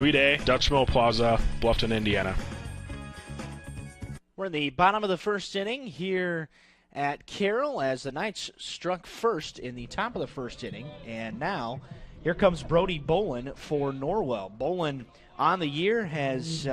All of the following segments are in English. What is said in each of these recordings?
Day, Dutch Mill Plaza, Bluffton, Indiana. We're in the bottom of the first inning here at Carroll as the Knights struck first in the top of the first inning. And now here comes Brody Bolin for Norwell. Bolin on the year has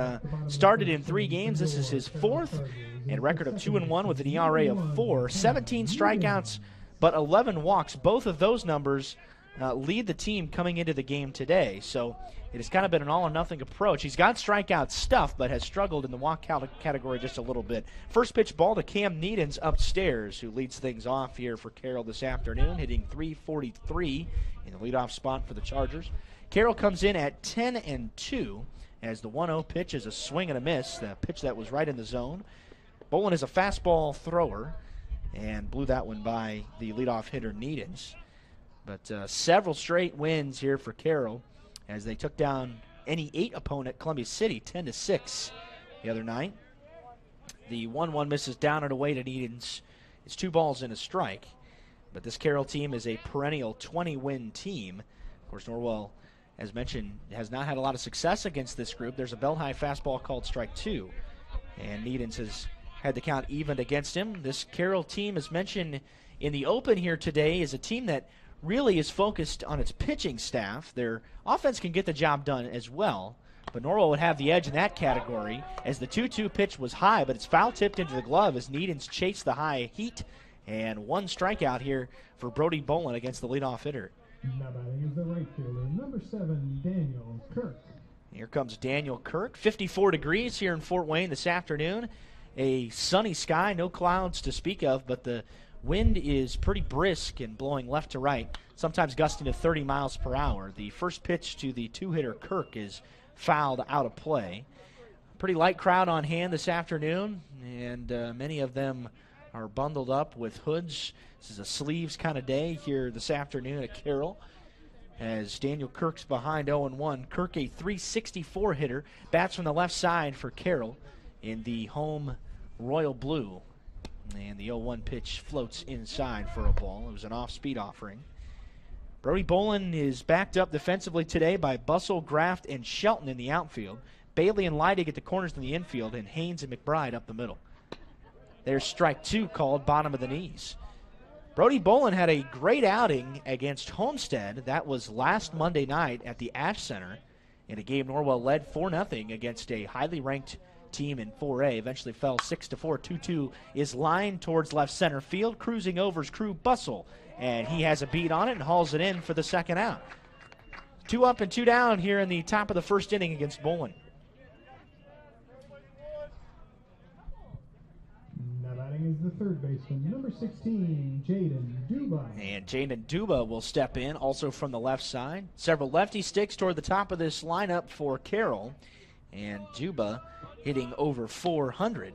started in 3 games. This is his 4th, and a record of 2-1 with an ERA of 4. 17 strikeouts, but 11 walks. Both of those numbers lead the team coming into the game today. So it has kind of been an all-or-nothing approach. He's got strikeout stuff, but has struggled in the walk category just a little bit. First pitch ball to Cam Needens upstairs, who leads things off here for Carroll this afternoon, hitting .343 in the leadoff spot for the Chargers. Carroll comes in at 10-2 as the 1-0 pitch is a swing and a miss, the pitch that was right in the zone. Bolin is a fastball thrower and blew that one by the leadoff hitter Needens. But several straight wins here for Carroll as they took down any 8 opponent, Columbia City, 10-6 the other night. The 1-1 misses down and away to Needens. It's 2 balls and a strike. But this Carroll team is a perennial 20-win team. Of course, Norwell, as mentioned, has not had a lot of success against this group. There's a belt-high fastball called strike 2, and Needens has had the count evened against him. This Carroll team, as mentioned in the open here today, is a team that really is focused on its pitching staff. Their offense can get the job done as well, but Norwell would have the edge in that category as the 2-2 pitch was high, but it's foul-tipped into the glove as Needens chased the high heat, and 1 strikeout here for Brody Bolin against the leadoff hitter. Now batting is the right fielder, number 7, Daniel Kirk. Here comes Daniel Kirk. 54 degrees here in Fort Wayne this afternoon. A sunny sky, no clouds to speak of, but the wind is pretty brisk and blowing left to right, sometimes gusting to 30 miles per hour. The first pitch to the 2-hitter Kirk is fouled out of play. Pretty light crowd on hand this afternoon, and many of them are bundled up with hoods. This is a sleeves kind of day here this afternoon at Carroll as Daniel Kirk's behind 0-1. Kirk, a .364 hitter, bats from the left side for Carroll in the home royal blue. And the 0-1 pitch floats inside for a ball. It was an off-speed offering. Brody Bolin is backed up defensively today by Bussell, Graft, and Shelton in the outfield. Bailey and Leidig at the corners in the infield, and Haynes and McBride up the middle. There's strike 2 called bottom of the knees. Brody Bolin had a great outing against Homestead. That was last Monday night at the Ash Center in a game Norwell led 4-0 against a highly ranked team in 4A. Eventually fell 6-4. 2-2 is lined towards left center field. Cruising over is Crew Bussell, and he has a beat on it and hauls it in for the second out. 2 up and 2 down here in the top of the first inning against Bolin. Now batting is the third baseman, number 16, Jaden Duba. And Jaden Duba will step in, also from the left side. Several lefty sticks toward the top of this lineup for Carroll, and Duba hitting over 400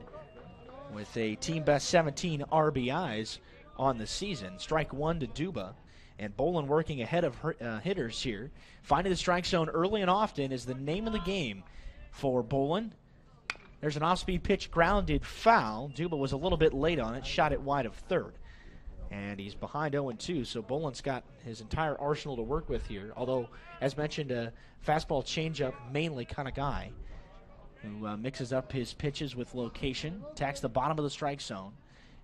with a team-best 17 RBIs on the season. Strike 1 to Duba, and Bolin working ahead of hitters here. Finding the strike zone early and often is the name of the game for Bolin. There's an off-speed pitch grounded foul. Duba was a little bit late on it, shot it wide of third. And he's behind 0-2, so Bolin's got his entire arsenal to work with here. Although, as mentioned, a fastball changeup mainly kind of guy who mixes up his pitches with location, attacks the bottom of the strike zone.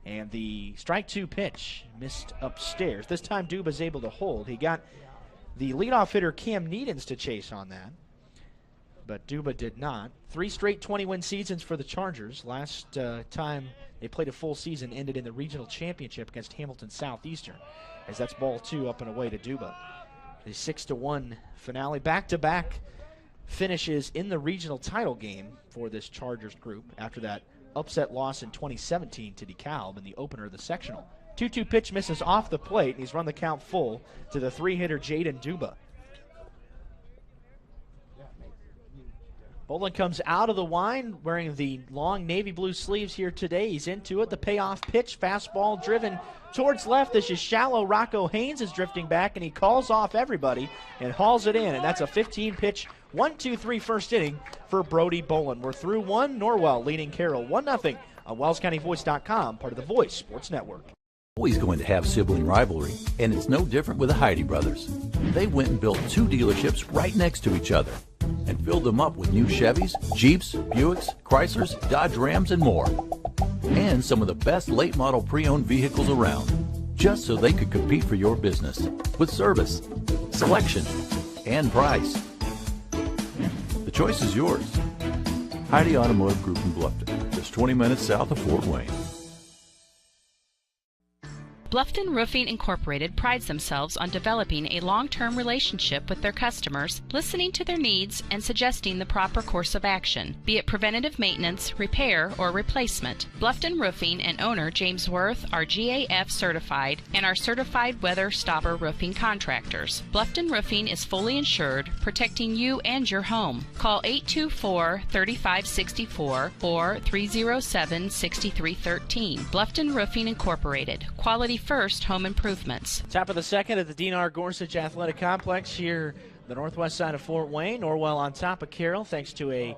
And the strike 2 pitch missed upstairs. This time Duba's able to hold. He got the leadoff hitter Cam Needens to chase on that, but Duba did not. 3 straight 20-win seasons for the Chargers. Last time they played a full season ended in the regional championship against Hamilton Southeastern, as that's ball 2 up and away to Duba. The 6-1 finale, back-to-back finishes in the regional title game for this Chargers group after that upset loss in 2017 to DeKalb in the opener of the sectional. 2-2 pitch misses off the plate, and he's run the count full to the 3-hitter Jaden Duba. Bolin comes out of the wind wearing the long navy blue sleeves here today. He's into it. The payoff pitch, fastball driven towards left. This is shallow. Rocco Haynes is drifting back, and he calls off everybody and hauls it in. And that's a 15-pitch, 1-2-3 first inning for Brody Bolin. We're through 1. Norwell leading Carroll 1-0 on WellsCountyVoice.com, part of the Voice Sports Network. Always going to have sibling rivalry, and it's no different with the Heidi brothers. They went and built 2 dealerships right next to each other. and filled them up with new Chevys, Jeeps, Buicks, Chryslers, Dodge Rams, and more. And some of the best late model pre-owned vehicles around, just so they could compete for your business with service, selection, and price. The choice is yours. Heidi Automotive Group in Bluffton, just 20 minutes south of Fort Wayne. Bluffton Roofing Incorporated prides themselves on developing a long-term relationship with their customers, listening to their needs and suggesting the proper course of action, be it preventative maintenance, repair, or replacement. Bluffton Roofing and owner James Worth are GAF certified and are certified weather stopper roofing contractors. Bluffton Roofing is fully insured, protecting you and your home. Call 824-3564 or 307-6313. Bluffton Roofing Incorporated. Quality first home improvements. Top of the second at the D.N.R. Gorsuch Athletic Complex here the northwest side of Fort Wayne. Norwell on top of Carroll thanks to a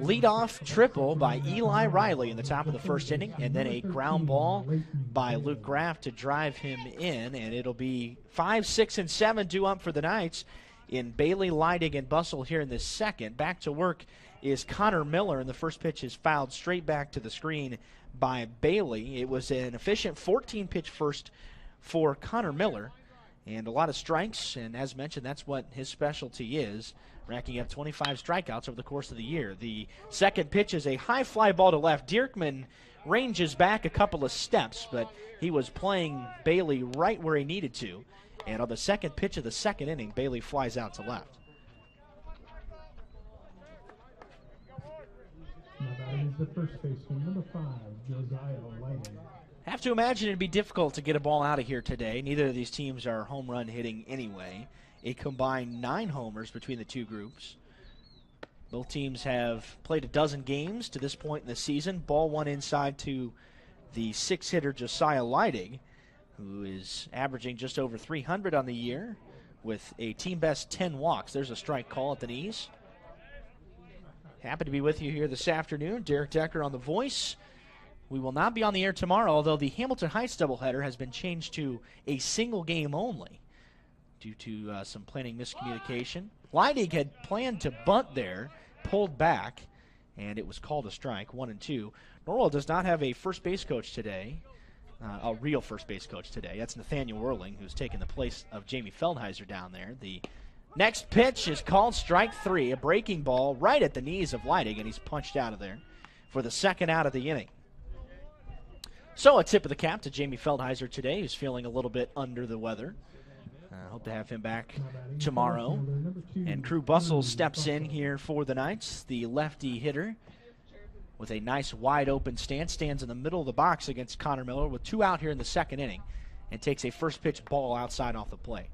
leadoff triple by Eli Riley in the top of the first inning, and then a ground ball by Luke Graff to drive him in, and it'll be 5, 6, and 7 due up for the Knights in Bailey, Leighton, and Bustle here in the second. Back to work is Connor Miller, and the first pitch is fouled straight back to the screen by Bailey. It was an efficient 14-pitch first for Connor Miller, and a lot of strikes, and as mentioned, that's what his specialty is, racking up 25 strikeouts over the course of the year. The second pitch is a high fly ball to left. Dierkman ranges back a couple of steps, but he was playing Bailey right where he needed to, and on the second pitch of the second inning, Bailey flies out to left. Now that is the first baseman, number 5, Josiah Leighton. Have to imagine it'd be difficult to get a ball out of here today. Neither of these teams are home run hitting anyway. A combined 9 homers between the two groups. Both teams have played a dozen games to this point in the season. Ball one inside to the 6-hitter Josiah Leighton, who is averaging just over 300 on the year with a team best 10 walks. There's a strike call at the knees. Happy to be with you here this afternoon. Derek Decker on the voice. We will not be on the air tomorrow, although the Hamilton Heights doubleheader has been changed to a single game only due to some planning miscommunication. Leidig had planned to bunt there, pulled back, and it was called a strike, 1-2. Norwell does not have a first base coach today, a real first base coach today. That's Nathaniel Whirling, who's taken the place of Jamie Feldheiser down there. The next pitch is called strike 3, a breaking ball right at the knees of Leidig, and he's punched out of there for the second out of the inning. So a tip of the cap to Jamie Feldheiser today, who's feeling a little bit under the weather. Hope to have him back tomorrow. And Crew Bustle steps in here for the Knights, the lefty hitter, with a nice wide open stance, stands in the middle of the box against Connor Miller with 2 out here in the second inning, and takes a first pitch ball outside off the plate.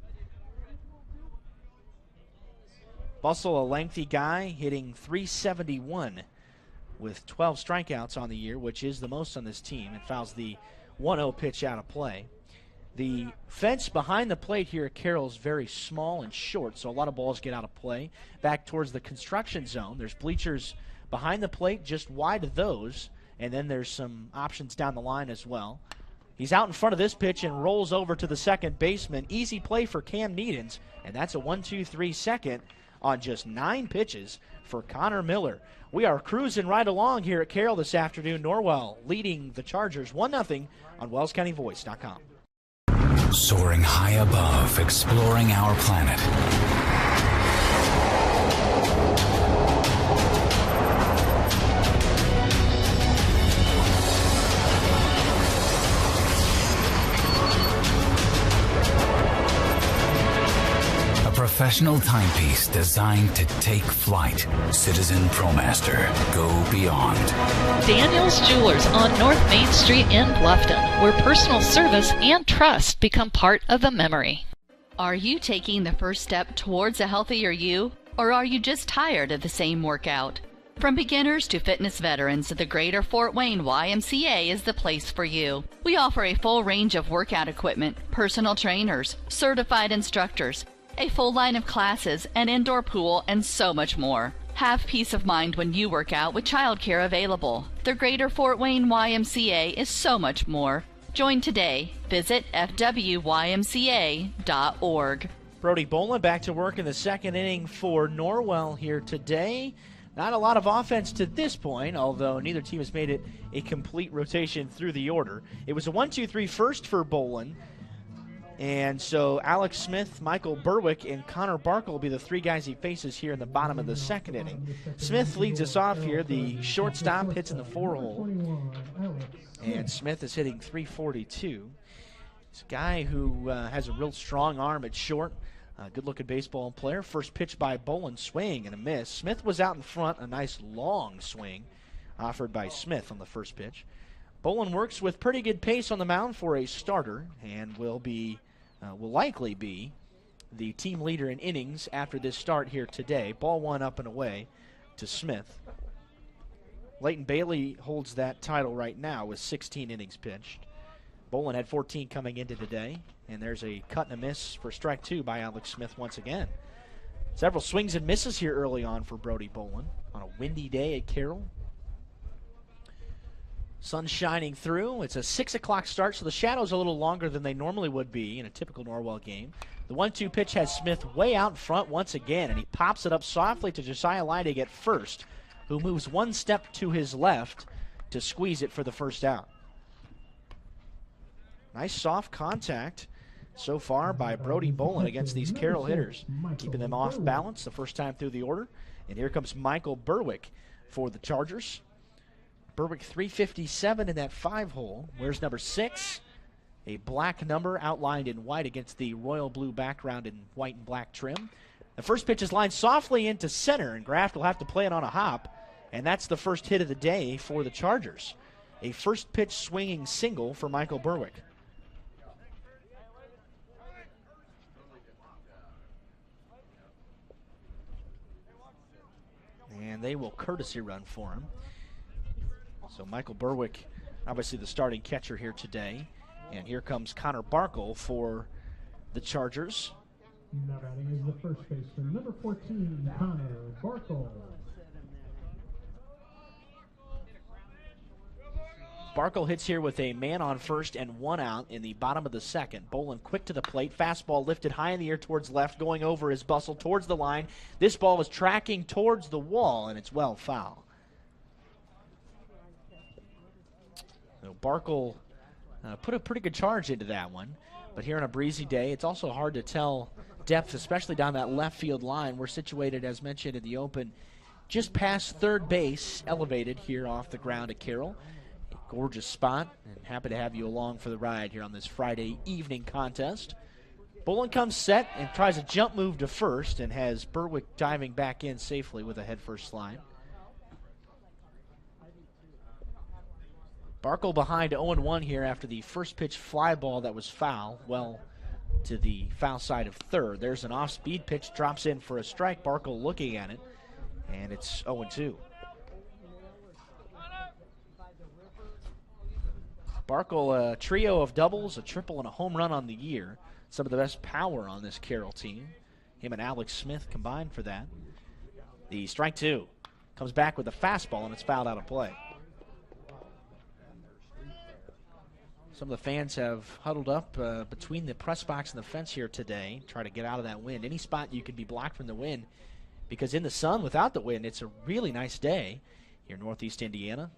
Bustle, a lengthy guy, hitting .371 with 12 strikeouts on the year, which is the most on this team, and fouls the 1-0 pitch out of play. The fence behind the plate here at Carroll is very small and short, so a lot of balls get out of play. Back towards the construction zone, there's bleachers behind the plate, just wide of those, and then there's some options down the line as well. He's out in front of this pitch and rolls over to the second baseman. Easy play for Cam Needens, and that's a 1-2-3 second on just 9 pitches for Connor Miller. We are cruising right along here at Carroll this afternoon. Norwell leading the Chargers 1-0 on WellsCountyVoice.com. Soaring high above, exploring our planet. Professional timepiece designed to take flight. Citizen ProMaster. Go beyond. Daniel's Jewelers on North Main Street in Bluffton, where personal service and trust become part of the memory. Are you taking the first step towards a healthier you? Or are you just tired of the same workout? From beginners to fitness veterans, the Greater Fort Wayne YMCA is the place for you. We offer a full range of workout equipment, personal trainers, certified instructors, a full line of classes, an indoor pool, and so much more. Have peace of mind when you work out with childcare available. The Greater Fort Wayne YMCA is so much more. Join today. Visit fwymca.org. Brody Bolin back to work in the second inning for Norwell here today. Not a lot of offense to this point, although neither team has made it a complete rotation through the order. It was a 1-2-3 first for Bolin. And so Alex Smith, Michael Berwick, and Connor Barkle will be the three guys he faces here in the bottom of the second inning. Smith leads us off here. The shortstop hits in the 4-hole. And Smith is hitting .342. He's a guy who has a real strong arm at short. Good-looking baseball player. First pitch by Bolin, swing and a miss. Smith was out in front. A nice long swing offered by Smith on the first pitch. Bolin works with pretty good pace on the mound for a starter and will likely be the team leader in innings after this start here today. Ball one up and away to Smith. Leighton Bailey holds that title right now with 16 innings pitched. Bolin had 14 coming into today, and there's a cut and a miss for strike two by Alex Smith once again. Several swings and misses here early on for Brody Bolin on a windy day at Carroll. Sun shining through. It's a 6 o'clock start, so the shadow's a little longer than they normally would be in a typical Norwell game. The 1-2 pitch has Smith way out in front once again, and he pops it up softly to Josiah Leidig at first, who moves one step to his left to squeeze it for the first out. Nice soft contact so far by Brody Bolin against these Carroll hitters, keeping them off balance the first time through the order. And here comes Michael Berwick for the Chargers. Berwick .357 in that 5-hole. Wears number 6, a black number outlined in white against the royal blue background in white and black trim. The first pitch is lined softly into center, and Graft will have to play it on a hop, and that's the first hit of the day for the Chargers. A first pitch swinging single for Michael Berwick. And they will courtesy run for him. So Michael Berwick, obviously the starting catcher here today. And here comes Connor Barkle for the Chargers. Now batting is the first baseman, number 14, Connor Barkle. Barkle hits here with a man on first and one out in the bottom of the second. Bolin quick to the plate. Fastball lifted high in the air towards left, going over his bustle towards the line. This ball was tracking towards the wall, and it's well foul. So Barkle put a pretty good charge into that one. But here on a breezy day, it's also hard to tell depth, especially down that left field line. We're situated, as mentioned in the open, just past third base, elevated here off the ground at Carroll. Gorgeous spot, and happy to have you along for the ride here on this Friday evening contest. Bolin comes set and tries a jump move to first and has Berwick diving back in safely with a head-first slide. Barkle behind 0-1 here after the first pitch fly ball that was foul, well to the foul side of third. There's an off-speed pitch, drops in for a strike. Barkle looking at it, and it's 0-2. Barkle, a trio of doubles, a triple, and a home run on the year. Some of the best power on this Carroll team. Him and Alex Smith combined for that. The strike two comes back with a fastball, and it's fouled out of play. Some of the fans have huddled up between the press box and the fence here today, try to get out of that wind. Any spot you can be blocked from the wind, because in the sun without the wind, it's a really nice day here in Northeast Indiana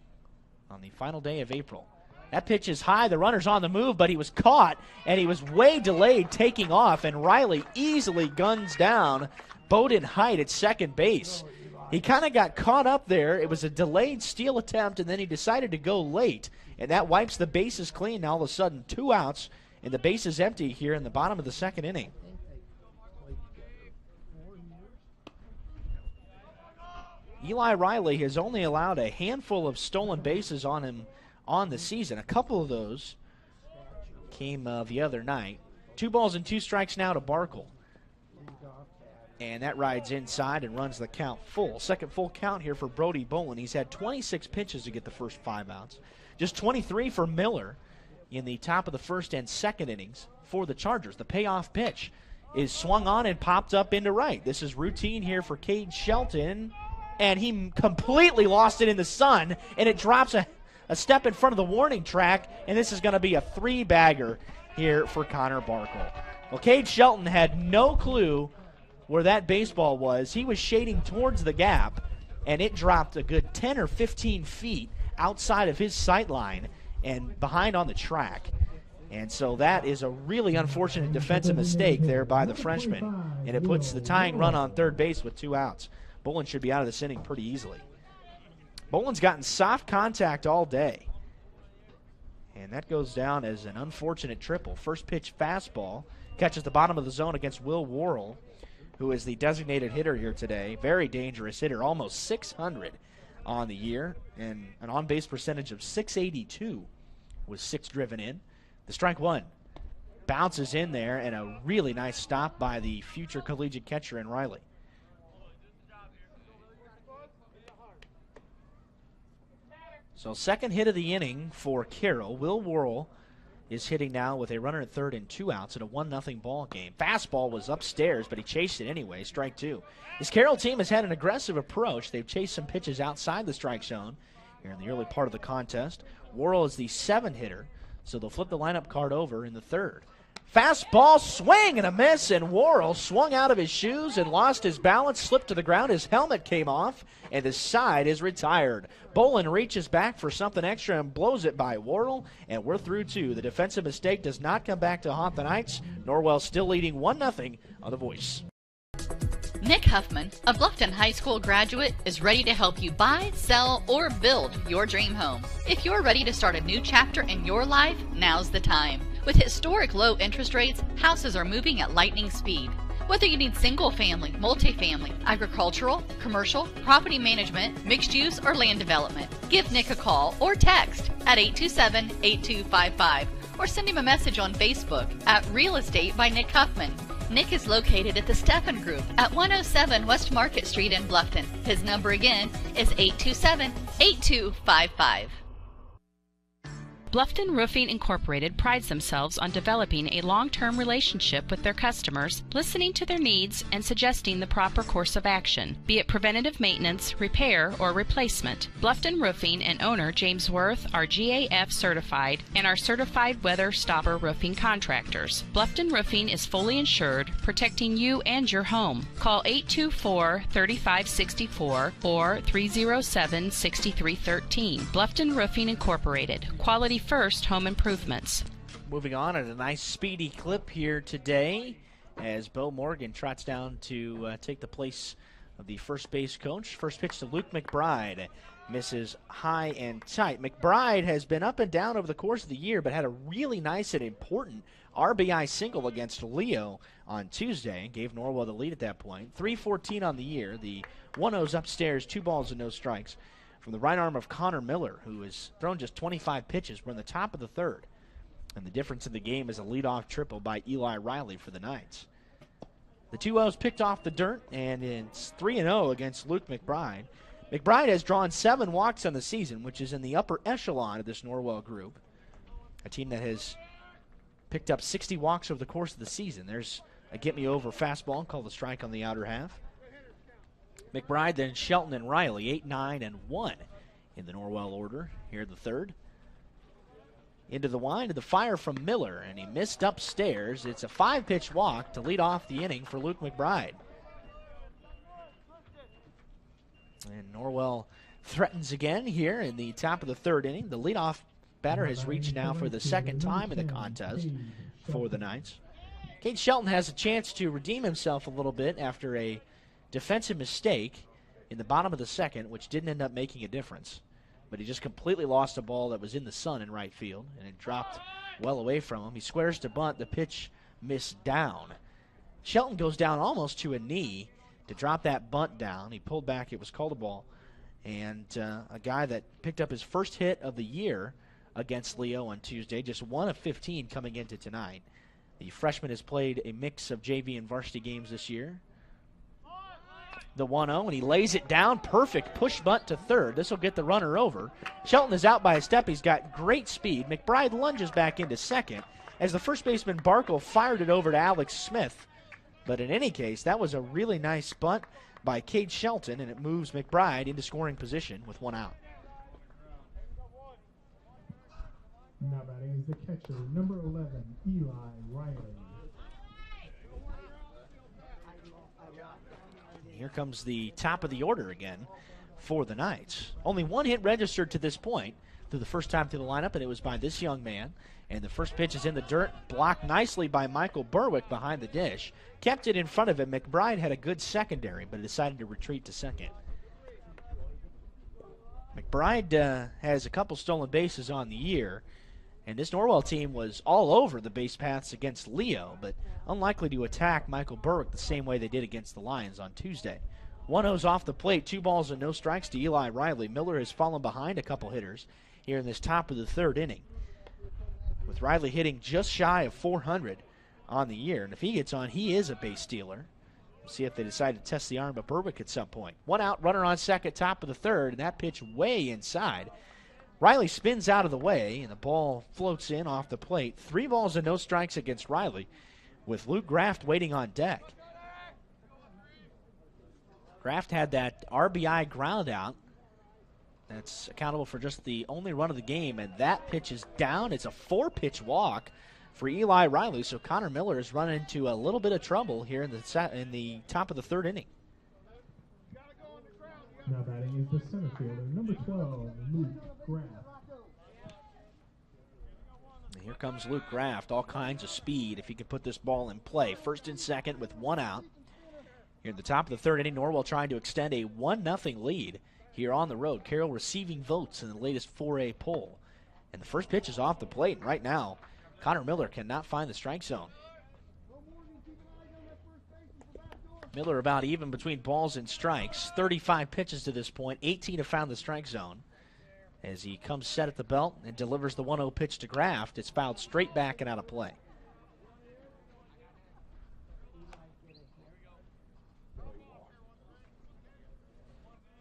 on the final day of April. That pitch is high, the runner's on the move, but he was caught, and he was way delayed taking off, and Riley easily guns down Bowden Height at second base. He kind of got caught up there. It was a delayed steal attempt, and then he decided to go late, and that wipes the bases clean. Now all of a sudden, 2 outs, and the base is empty here in the bottom of the second inning. Eli Riley has only allowed a handful of stolen bases on him on the season. A couple of those came the other night. 2 balls and 2 strikes now to Barkle. And that rides inside and runs the count full. Second full count here for Brody Bolin. He's had 26 pitches to get the first 5 outs. Just 23 for Miller in the top of the first and second innings for the Chargers. The payoff pitch is swung on and popped up into right. This is routine here for Cade Shelton. And he completely lost it in the sun, and it drops a step in front of the warning track, and this is going to be a 3-bagger here for Connor Barkle. Well, Cade Shelton had no clue where that baseball was. He was shading towards the gap, and it dropped a good 10 or 15 feet outside of his sight line and behind on the track. And so that is a really unfortunate defensive mistake there by the freshman, and it puts the tying run on third base with 2 outs. Bolin should be out of this inning pretty easily. Bolin's gotten soft contact all day, and that goes down as an unfortunate triple. First pitch fastball catches the bottom of the zone against Will Worrell, who is the designated hitter here today. Very dangerous hitter, almost 600 on the year, and an on-base percentage of .682 with 6 driven in. The strike one bounces in there, and a really nice stop by the future collegiate catcher in Riley. So second hit of the inning for Carroll. Will Worrell is hitting now with a runner at third and 2 outs in a 1-0 ball game. Fastball was upstairs, but he chased it anyway, strike 2. This Carroll team has had an aggressive approach. They've chased some pitches outside the strike zone here in the early part of the contest. Worrell is the 7th hitter, so they'll flip the lineup card over in the 3rd. Fastball, swing and a miss, and Worrell swung out of his shoes and lost his balance, slipped to the ground. His helmet came off, and his side is retired. Bolin reaches back for something extra and blows it by Worrell, and we're through 2. The defensive mistake does not come back to haunt the Knights. Norwell still leading 1-0 on The Voice. Nick Huffman, a Bluffton High School graduate, is ready to help you buy, sell, or build your dream home. If you're ready to start a new chapter in your life, now's the time. With historic low interest rates, houses are moving at lightning speed. Whether you need single-family, multifamily, agricultural, commercial, property management, mixed use, or land development, give Nick a call or text at 827-8255 or send him a message on Facebook at Real Estate by Nick Huffman. Nick is located at the Steffen Group at 107 West Market Street in Bluffton. His number again is 827-8255. Bluffton Roofing Incorporated prides themselves on developing a long-term relationship with their customers, listening to their needs and suggesting the proper course of action, be it preventative maintenance, repair, or replacement. Bluffton Roofing and owner James Worth are GAF certified and are certified weather stopper roofing contractors. Bluffton Roofing is fully insured, protecting you and your home. Call 824-3564 or 307-6313. Bluffton Roofing Incorporated. Quality first home improvements. Moving on at a nice speedy clip here today as Bo Morgan trots down to take the place of the first base coach. First pitch to Luke McBride. Misses high and tight. McBride has been up and down over the course of the year, but had a really nice and important RBI single against Leo on Tuesday. Gave Norwell the lead at that point. 3-14 on the year. The 1-0's upstairs, 2 balls and no strikes. From the right arm of Connor Miller, who has thrown just 25 pitches. We're in the top of the 3rd. And the difference in the game is a leadoff triple by Eli Riley for the Knights. The 2-0's picked off the dirt, and it's 3-0 against Luke McBride. McBride has drawn 7 walks on the season, which is in the upper echelon of this Norwell group. A team that has picked up 60 walks over the course of the season. There's a get-me-over fastball called a strike on the outer half. McBride, then Shelton and Riley, 8, 9, and 1 in the Norwell order here in the 3rd. Into the wind of the fire from Miller, and he missed upstairs. It's a 5-pitch walk to lead off the inning for Luke McBride. And Norwell threatens again here in the top of the 3rd inning. The leadoff batter has reached now for the 2nd time in the contest for the Knights. Cade Shelton has a chance to redeem himself a little bit after a defensive mistake in the bottom of the 2nd, which didn't end up making a difference. But he just completely lost a ball that was in the sun in right field, and it dropped well away from him. He squares to bunt. The pitch missed down. Shelton goes down almost to a knee to drop that bunt down. He pulled back. It was called a ball. And a guy that picked up his first hit of the year against Leo on Tuesday, just 1 of 15 coming into tonight. The freshman has played a mix of JV and varsity games this year. The 1-0, and he lays it down. Perfect push bunt to 3rd. This will get the runner over. Shelton is out by a step. He's got great speed. McBride lunges back into 2nd as the first baseman Barkle fired it over to Alex Smith. But in any case, that was a really nice bunt by Cade Shelton, and it moves McBride into scoring position with 1 out. Now batting is the catcher, number 11, Eli Riley. Here comes the top of the order again for the Knights. Only one hit registered to this point through the first time through the lineup, and it was by this young man. And the first pitch is in the dirt, blocked nicely by Michael Berwick behind the dish. Kept it in front of him. McBride had a good secondary, but decided to retreat to second. McBride has a couple stolen bases on the year, and this Norwell team was all over the base paths against Leo, but unlikely to attack Michael Berwick the same way they did against the Lions on Tuesday. 1-0's off the plate, 2 balls and no strikes to Eli Riley. Miller has fallen behind a couple hitters here in this top of the third inning, with Riley hitting just shy of 400 on the year. And if he gets on, he is a base stealer. We'll see if they decide to test the arm of Berwick at some point. 1 out, runner on second, top of the third, and that pitch way inside. Riley spins out of the way, and the ball floats in off the plate. 3 balls and no strikes against Riley, with Luke Graft waiting on deck. Graft had that RBI ground out. That's accountable for just the only run of the game, and that pitch is down. It's a 4-pitch walk for Eli Riley, so Connor Miller has run into a little bit of trouble here in the top of the third inning. Now batting is the center fielder, number 12, Luke Graft. And here comes Luke Graft, all kinds of speed if he can put this ball in play. First and second with 1 out. Here at the top of the third inning, Norwell trying to extend a 1-0 lead here on the road. Carroll receiving votes in the latest 4A poll. And the first pitch is off the plate, and right now, Connor Miller cannot find the strike zone. Miller about even between balls and strikes. 35 pitches to this point. 18 have found the strike zone. As he comes set at the belt and delivers the 1-0 pitch to Graft, it's fouled straight back and out of play.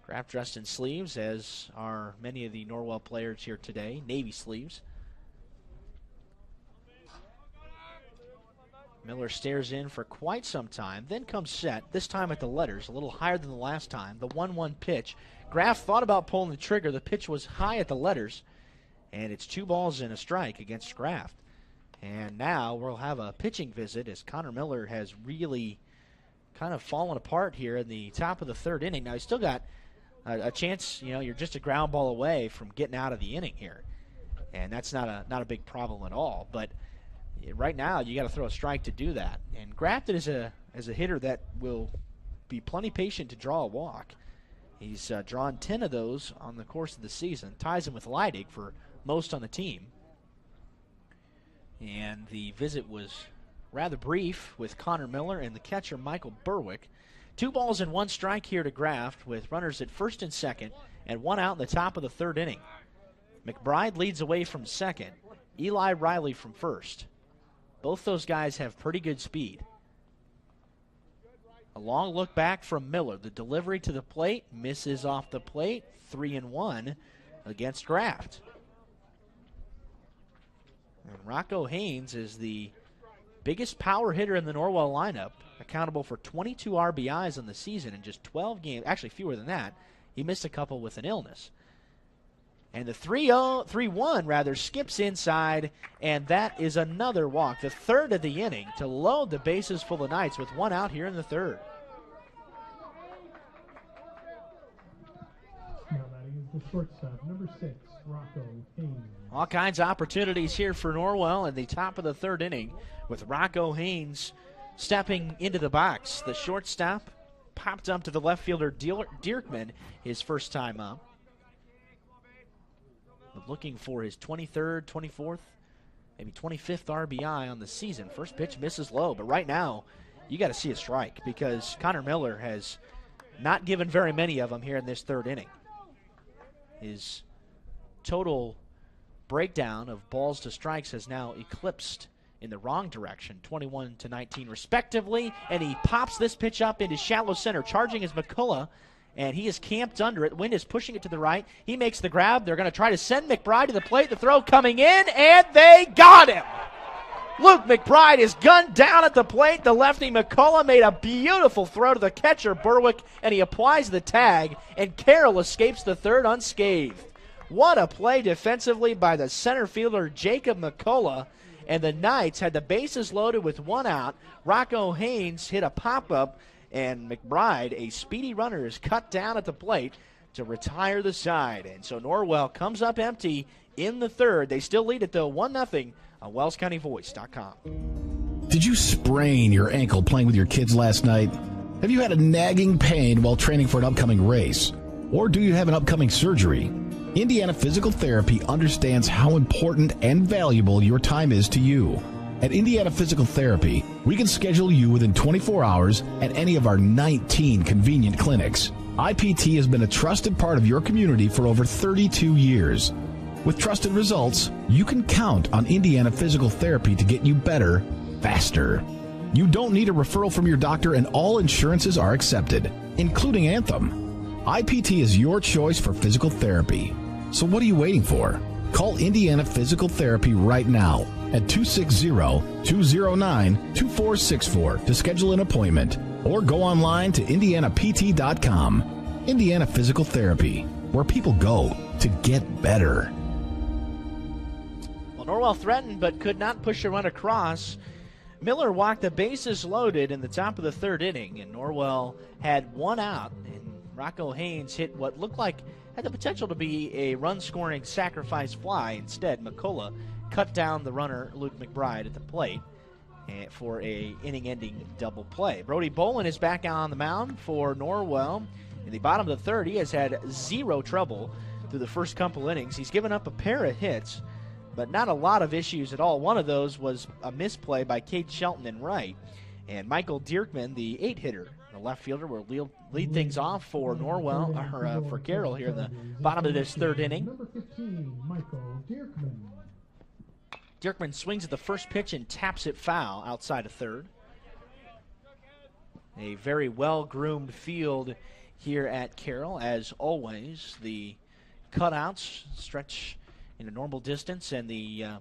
Graft dressed in sleeves, as are many of the Norwell players here today. Navy sleeves. Miller stares in for quite some time, then comes set, this time at the letters, a little higher than the last time. The 1-1 pitch. Graft thought about pulling the trigger. The pitch was high at the letters, and it's 2 balls and a strike against Graft. And now we'll have a pitching visit, as Connor Miller has really kind of fallen apart here in the top of the third inning. Now he's still got a chance. You know, you're just a ground ball away from getting out of the inning here, and that's not a big problem at all. But right now, you got to throw a strike to do that. And Grafton is a hitter that will be plenty patient to draw a walk. He's drawn 10 of those on the course of the season. Ties him with Leidig for most on the team. And the visit was rather brief with Connor Miller and the catcher Michael Berwick. 2 balls and 1 strike here to Graft, with runners at first and second and 1 out in the top of the third inning. McBride leads away from second. Eli Riley from first. Both those guys have pretty good speed. A long look back from Miller. The delivery to the plate misses off the plate. 3-1 against Graft. And Rocco Haynes is the biggest power hitter in the Norwell lineup, accountable for 22 RBIs on the season in just 12 games. Actually, fewer than that. He missed a couple with an illness. And the 3-1 skips inside, and that is another walk, the third of the inning, to load the bases full of Knights with 1 out here in the third. Now batting is the shortstop, number 6, Rocco Haynes. All kinds of opportunities here for Norwell in the top of the third inning, with Rocco Haynes stepping into the box. The shortstop popped up to the left fielder Dierkman his first time up. Looking for his 23rd, 24th, maybe 25th RBI on the season. First pitch misses low, but right now you got to see a strike, because Connor Miller has not given very many of them here in this third inning. His total breakdown of balls to strikes has now eclipsed in the wrong direction, 21-19 respectively, and he pops this pitch up into shallow center. Charging is Mccullough, and he is camped under it. Wind is pushing it to the right. He makes the grab. They're going to try to send McBride to the plate. The throw coming in, and they got him. Luke McBride is gunned down at the plate. The lefty Mccullough made a beautiful throw to the catcher Berwick, and he applies the tag, and Carroll escapes the third unscathed. What a play defensively by the center fielder Jacob Mccullough, and the Knights had the bases loaded with 1 out. Rocco Haynes hit a pop-up, and McBride, a speedy runner, is cut down at the plate to retire the side. And so Norwell comes up empty in the third. They still lead it, though, 1-0 on WellsCountyVoice.com. Did you sprain your ankle playing with your kids last night? Have you had a nagging pain while training for an upcoming race? Or do you have an upcoming surgery? Indiana Physical Therapy understands how important and valuable your time is to you. At Indiana Physical Therapy, we can schedule you within 24 hours at any of our 19 convenient clinics. IPT has been a trusted part of your community for over 32 years. With trusted results, you can count on Indiana Physical Therapy to get you better, faster. You don't need a referral from your doctor, and all insurances are accepted, including Anthem. IPT is your choice for physical therapy. So what are you waiting for? Call Indiana Physical Therapy right now at 260-209-2464 to schedule an appointment, or go online to indianapt.com. Indiana Physical Therapy, where people go to get better. Well, Norwell threatened but could not push a run across. Miller walked the bases loaded in the top of the third inning, and Norwell had one out, and Rocco Haynes hit what looked like had the potential to be a run-scoring sacrifice fly. Instead, Mccullough cut down the runner, Luke McBride, at the plate for a inning-ending double play. Brody Bolin is back out on the mound for Norwell. In the bottom of the third, he has had zero trouble through the first couple innings. He's given up a pair of hits, but not a lot of issues at all. One of those was a misplay by Cade Shelton in right. And Michael Dierkman, the 8-hitter, the left fielder, will lead things off for Norwell, or for Carroll here in the bottom of this third inning. Number 15, Michael Dierkman. Dierkman swings at the first pitch and taps it foul outside of third. A very well-groomed field here at Carroll, as always. The cutouts stretch in a normal distance, and the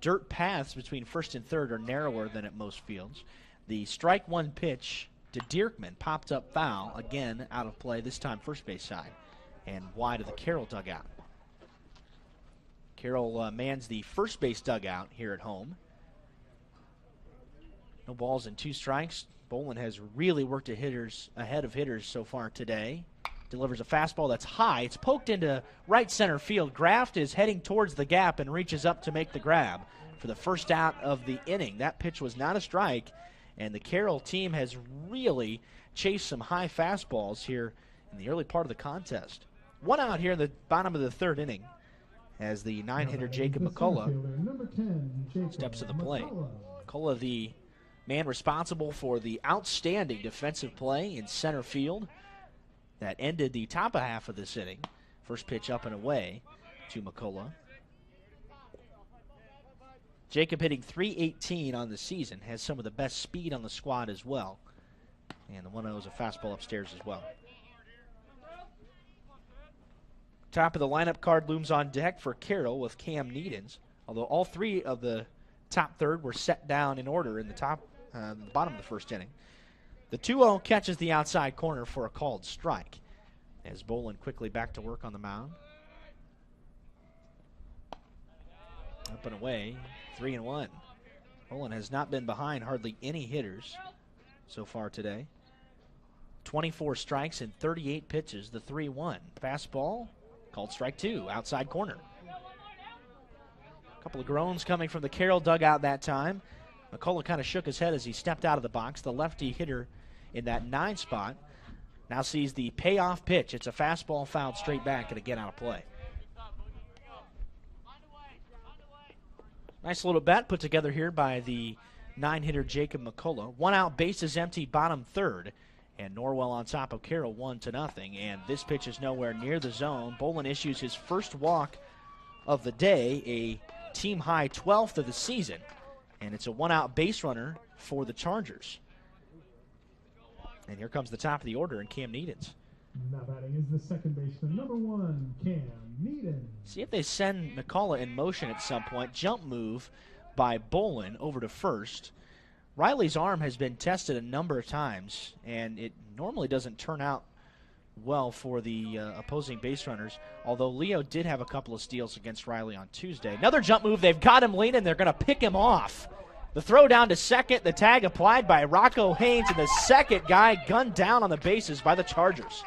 dirt paths between first and third are narrower than at most fields. The strike one pitch to Dierkman popped up foul, again out of play, this time first base side, and wide of the Carroll dugout. Carroll mans the first base dugout here at home. No balls and 2 strikes. Bolin has really worked ahead of hitters so far today. Delivers a fastball that's high. It's poked into right center field. Graft is heading towards the gap and reaches up to make the grab for the first out of the inning. That pitch was not a strike, and the Carroll team has really chased some high fastballs here in the early part of the contest. One out here in the bottom of the third inning as the 9-hitter Jacob Mccullough steps to the plate. Mccullough, the man responsible for the outstanding defensive play in center field that ended the top half of this inning. First pitch up and away to Mccullough. Jacob hitting .318 on the season, has some of the best speed on the squad as well. And the 1-0 is a fastball upstairs as well. Top of the lineup card looms on deck for Carroll with Cam Needens, although all 3 of the top third were set down in order in the bottom of the first inning. The 2-0 catches the outside corner for a called strike as Bolin quickly back to work on the mound. Up and away, 3-1. Bolin has not been behind hardly any hitters so far today. 24 strikes and 38 pitches, the 3-1. Fastball, called strike 2, outside corner. A couple of groans coming from the Carroll dugout that time. Mccullough kind of shook his head as he stepped out of the box. The lefty hitter in that 9 spot now sees the payoff pitch. It's a fastball fouled straight back and again out of play. Nice little bat put together here by the 9-hitter Jacob Mccullough. 1 out, base is empty, bottom third. And Norwell on top of Carroll 1-0. And this pitch is nowhere near the zone. Bolin issues his first walk of the day, a team-high 12th of the season. And it's a 1-out base runner for the Chargers. And here comes the top of the order in Cam Needens. Now batting is the second baseman, number 1, Cam Needens. See if they send Mccullough in motion at some point. Jump move by Bolin over to first. Riley's arm has been tested a number of times, and it normally doesn't turn out well for the opposing base runners, although Leo did have a couple of steals against Riley on Tuesday. Another jump move. They've got him leaning. They're going to pick him off. The throw down to second, the tag applied by Rocco Haynes, and the second guy gunned down on the bases by the Chargers.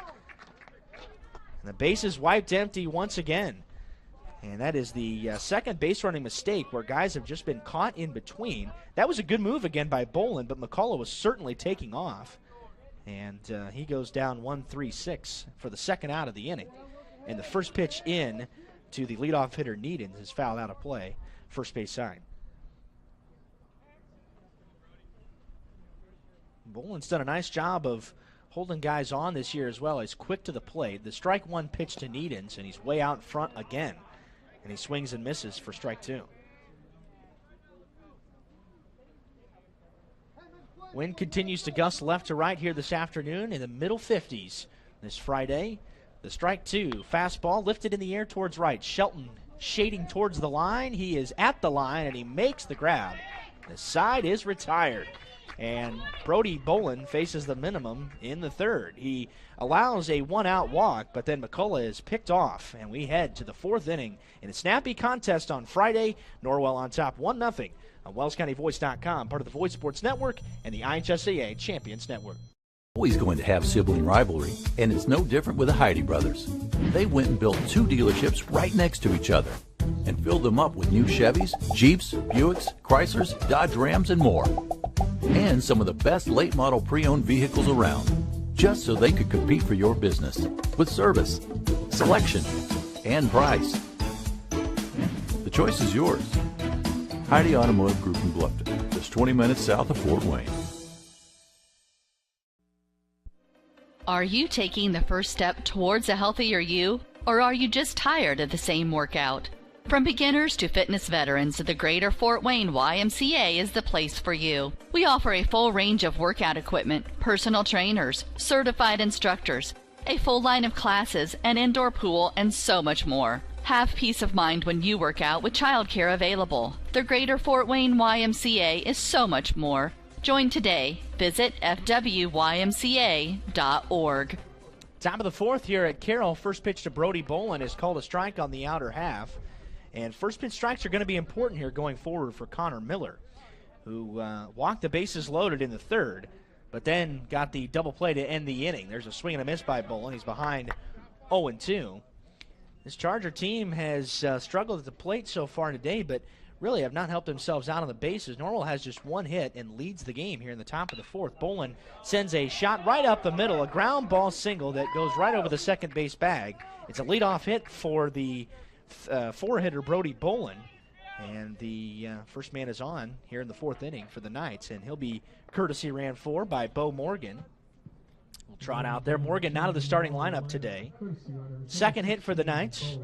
And the bases wiped empty once again. And that is the second base running mistake where guys have just been caught in between. That was a good move again by Bolin, but Mccullough was certainly taking off. And he goes down 1-3-6 for the second out of the inning. And the first pitch in to the leadoff hitter Needens is fouled out of play. First base side. Bolin's done a nice job of holding guys on this year as well. He's quick to the plate. The strike one pitch to Needens, and he's way out in front again. And he swings and misses for strike two. Wind continues to gust left to right here this afternoon in the middle 50s this Friday. The strike two, fastball lifted in the air towards right. Shelton shading towards the line. He is at the line, and he makes the grab. The side is retired. And Brody Bolin faces the minimum in the third. He allows a one-out walk, but then Mccullough is picked off, and we head to the fourth inning in a snappy contest on Friday. Norwell on top 1-0 on WellsCountyVoice.com, part of the Voice Sports Network and the IHSAA Champions Network. Always going to have sibling rivalry, and it's no different with the Heidi brothers. They went and built two dealerships right next to each other and filled them up with new Chevys, Jeeps, Buicks, Chryslers, Dodge Rams, and more. And some of the best late model pre-owned vehicles around, just so they could compete for your business with service, selection, and price. The choice is yours. Heidi Automotive Group in Bluffton, just 20 minutes south of Fort Wayne. Are you taking the first step towards a healthier you, or are you just tired of the same workout? From beginners to fitness veterans, the Greater Fort Wayne YMCA is the place for you. We offer a full range of workout equipment, personal trainers, certified instructors, a full line of classes, an indoor pool, and so much more. Have peace of mind when you work out with childcare available. The Greater Fort Wayne YMCA is so much more. Join today. Visit fwymca.org. Top of the fourth here at Carroll. First pitch to Brody Bolin is called a strike on the outer half. And first pitch strikes are going to be important here going forward for Connor Miller, who walked the bases loaded in the third, but then got the double play to end the inning. There's a swing and a miss by Bolin. He's behind 0-2. This Charger team has struggled at the plate so far today, but really have not helped themselves out on the bases. Norwell has just one hit and leads the game here in the top of the fourth. Bolin sends a shot right up the middle, a ground ball single that goes right over the second base bag. It's a leadoff hit for the four-hitter Brody Bolin, and the first man is on here in the fourth inning for the Knights, and he'll be courtesy ran for by Bo Morgan. We'll trot out there. Morgan not of the starting lineup today. Second hit for the Knights.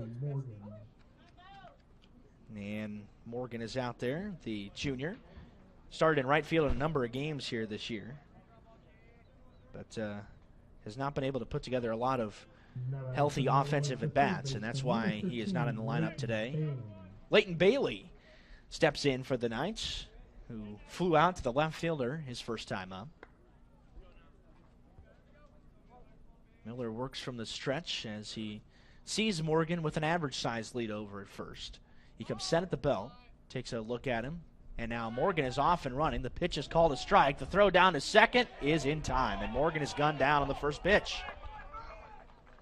And Morgan is out there, the junior. Started in right field in a number of games here this year, but has not been able to put together a lot of healthy offensive at-bats, and that's why he is not in the lineup today. Leighton Bailey steps in for the Knights, who flew out to the left fielder his first time up. Miller works from the stretch as he sees Morgan with an average-sized lead over at first. He comes set at the belt, takes a look at him, and now Morgan is off and running. The pitch is called a strike. The throw down to second is in time, and Morgan is gunned down on the first pitch.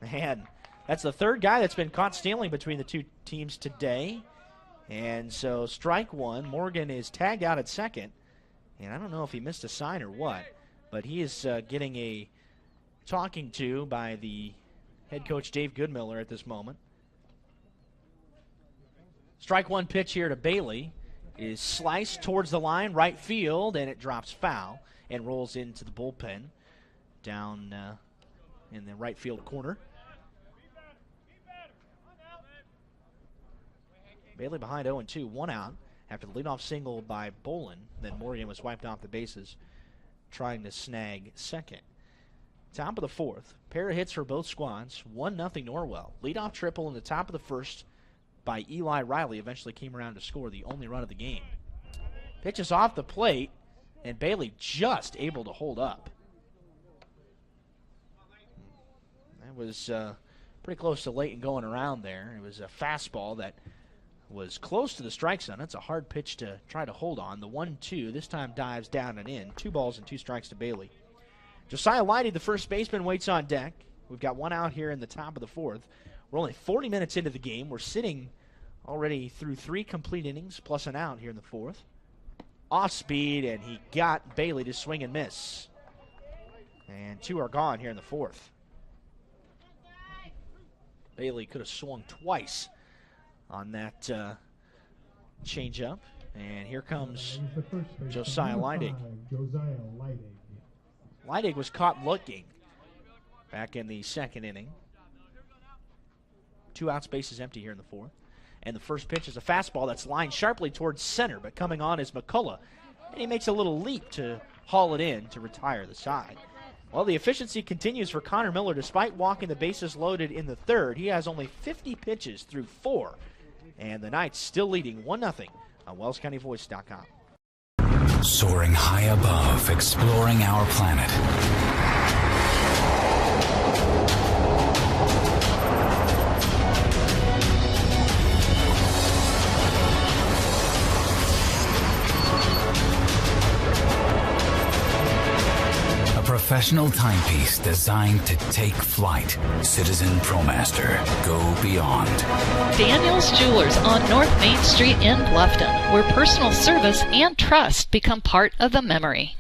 Man, that's the third guy that's been caught stealing between the two teams today. And so strike one. Morgan is tagged out at second. And I don't know if he missed a sign or what, but he is getting a talking to by the head coach Dave Goodmiller at this moment. Strike one pitch here to Bailey is sliced towards the line, right field, and it drops foul and rolls into the bullpen down in the right field corner. Bailey behind 0-2, one out after the leadoff single by Bolin. Then Morgan was wiped off the bases trying to snag second. Top of the fourth, pair of hits for both squads, 1-0 Norwell. Leadoff triple in the top of the first by Eli Riley eventually came around to score the only run of the game. Pitch is off the plate, and Bailey just able to hold up. That was pretty close to Leighton going around there. It was a fastball that was close to the strike zone. That's a hard pitch to try to hold on. The 1-2 this time dives down and in. 2 balls and 2 strikes to Bailey. Josiah Leighton, the first baseman, waits on deck. We've got 1 out here in the top of the 4th. We're only 40 minutes into the game. We're sitting already through 3 complete innings plus an out here in the 4th. Off speed, and he got Bailey to swing and miss. And 2 are gone here in the 4th. Bailey could have swung twice on that changeup. And here comes Josiah Leidig. Leidig was caught looking back in the 2nd inning. 2 outs, bases empty here in the 4th. And the first pitch is a fastball that's lined sharply towards center, but coming on is Mccullough. And he makes a little leap to haul it in to retire the side. Well, the efficiency continues for Connor Miller. Despite walking the bases loaded in the 3rd, he has only 50 pitches through 4. And the Knights still leading 1-0 on WellsCountyVoice.com. Soaring high above, exploring our planet. Professional timepiece designed to take flight. Citizen ProMaster. Go beyond. Daniel's Jewelers on North Main Street in Bluffton, where personal service and trust become part of the memory.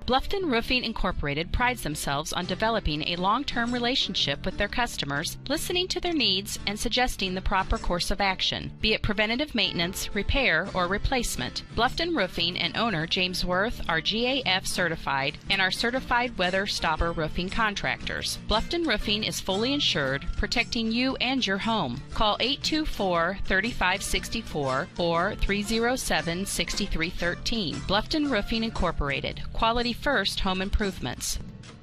Bluffton Roofing Incorporated prides themselves on developing a long-term relationship with their customers, listening to their needs and suggesting the proper course of action, be it preventative maintenance, repair, or replacement. Bluffton Roofing and owner James Worth are GAF certified and are certified weather stopper roofing contractors. Bluffton Roofing is fully insured, protecting you and your home. Call 824-3564 or 307-6313. Bluffton Roofing Incorporated. Quality first home improvements.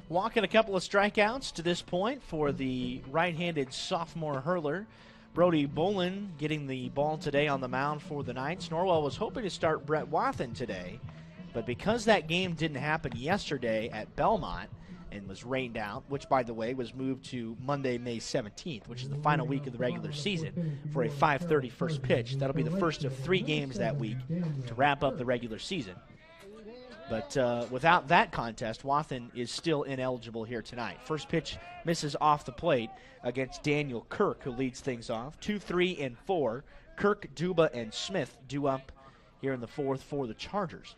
Walking a couple of strikeouts to this point for the right-handed sophomore hurler. Brody Bolin getting the ball today on the mound for the Knights. Norwell was hoping to start Brett Wathen today, but because that game didn't happen yesterday at Belmont and was rained out, which, by the way, was moved to Monday, May 17th, which is the final week of the regular season, for a 5:30 first pitch. That'll be the first of 3 games that week to wrap up the regular season. But without that contest, Wathen is still ineligible here tonight. First pitch misses off the plate against Daniel Kirk, who leads things off. 2, 3, and 4. Kirk, Duba, and Smith due up here in the 4th for the Chargers.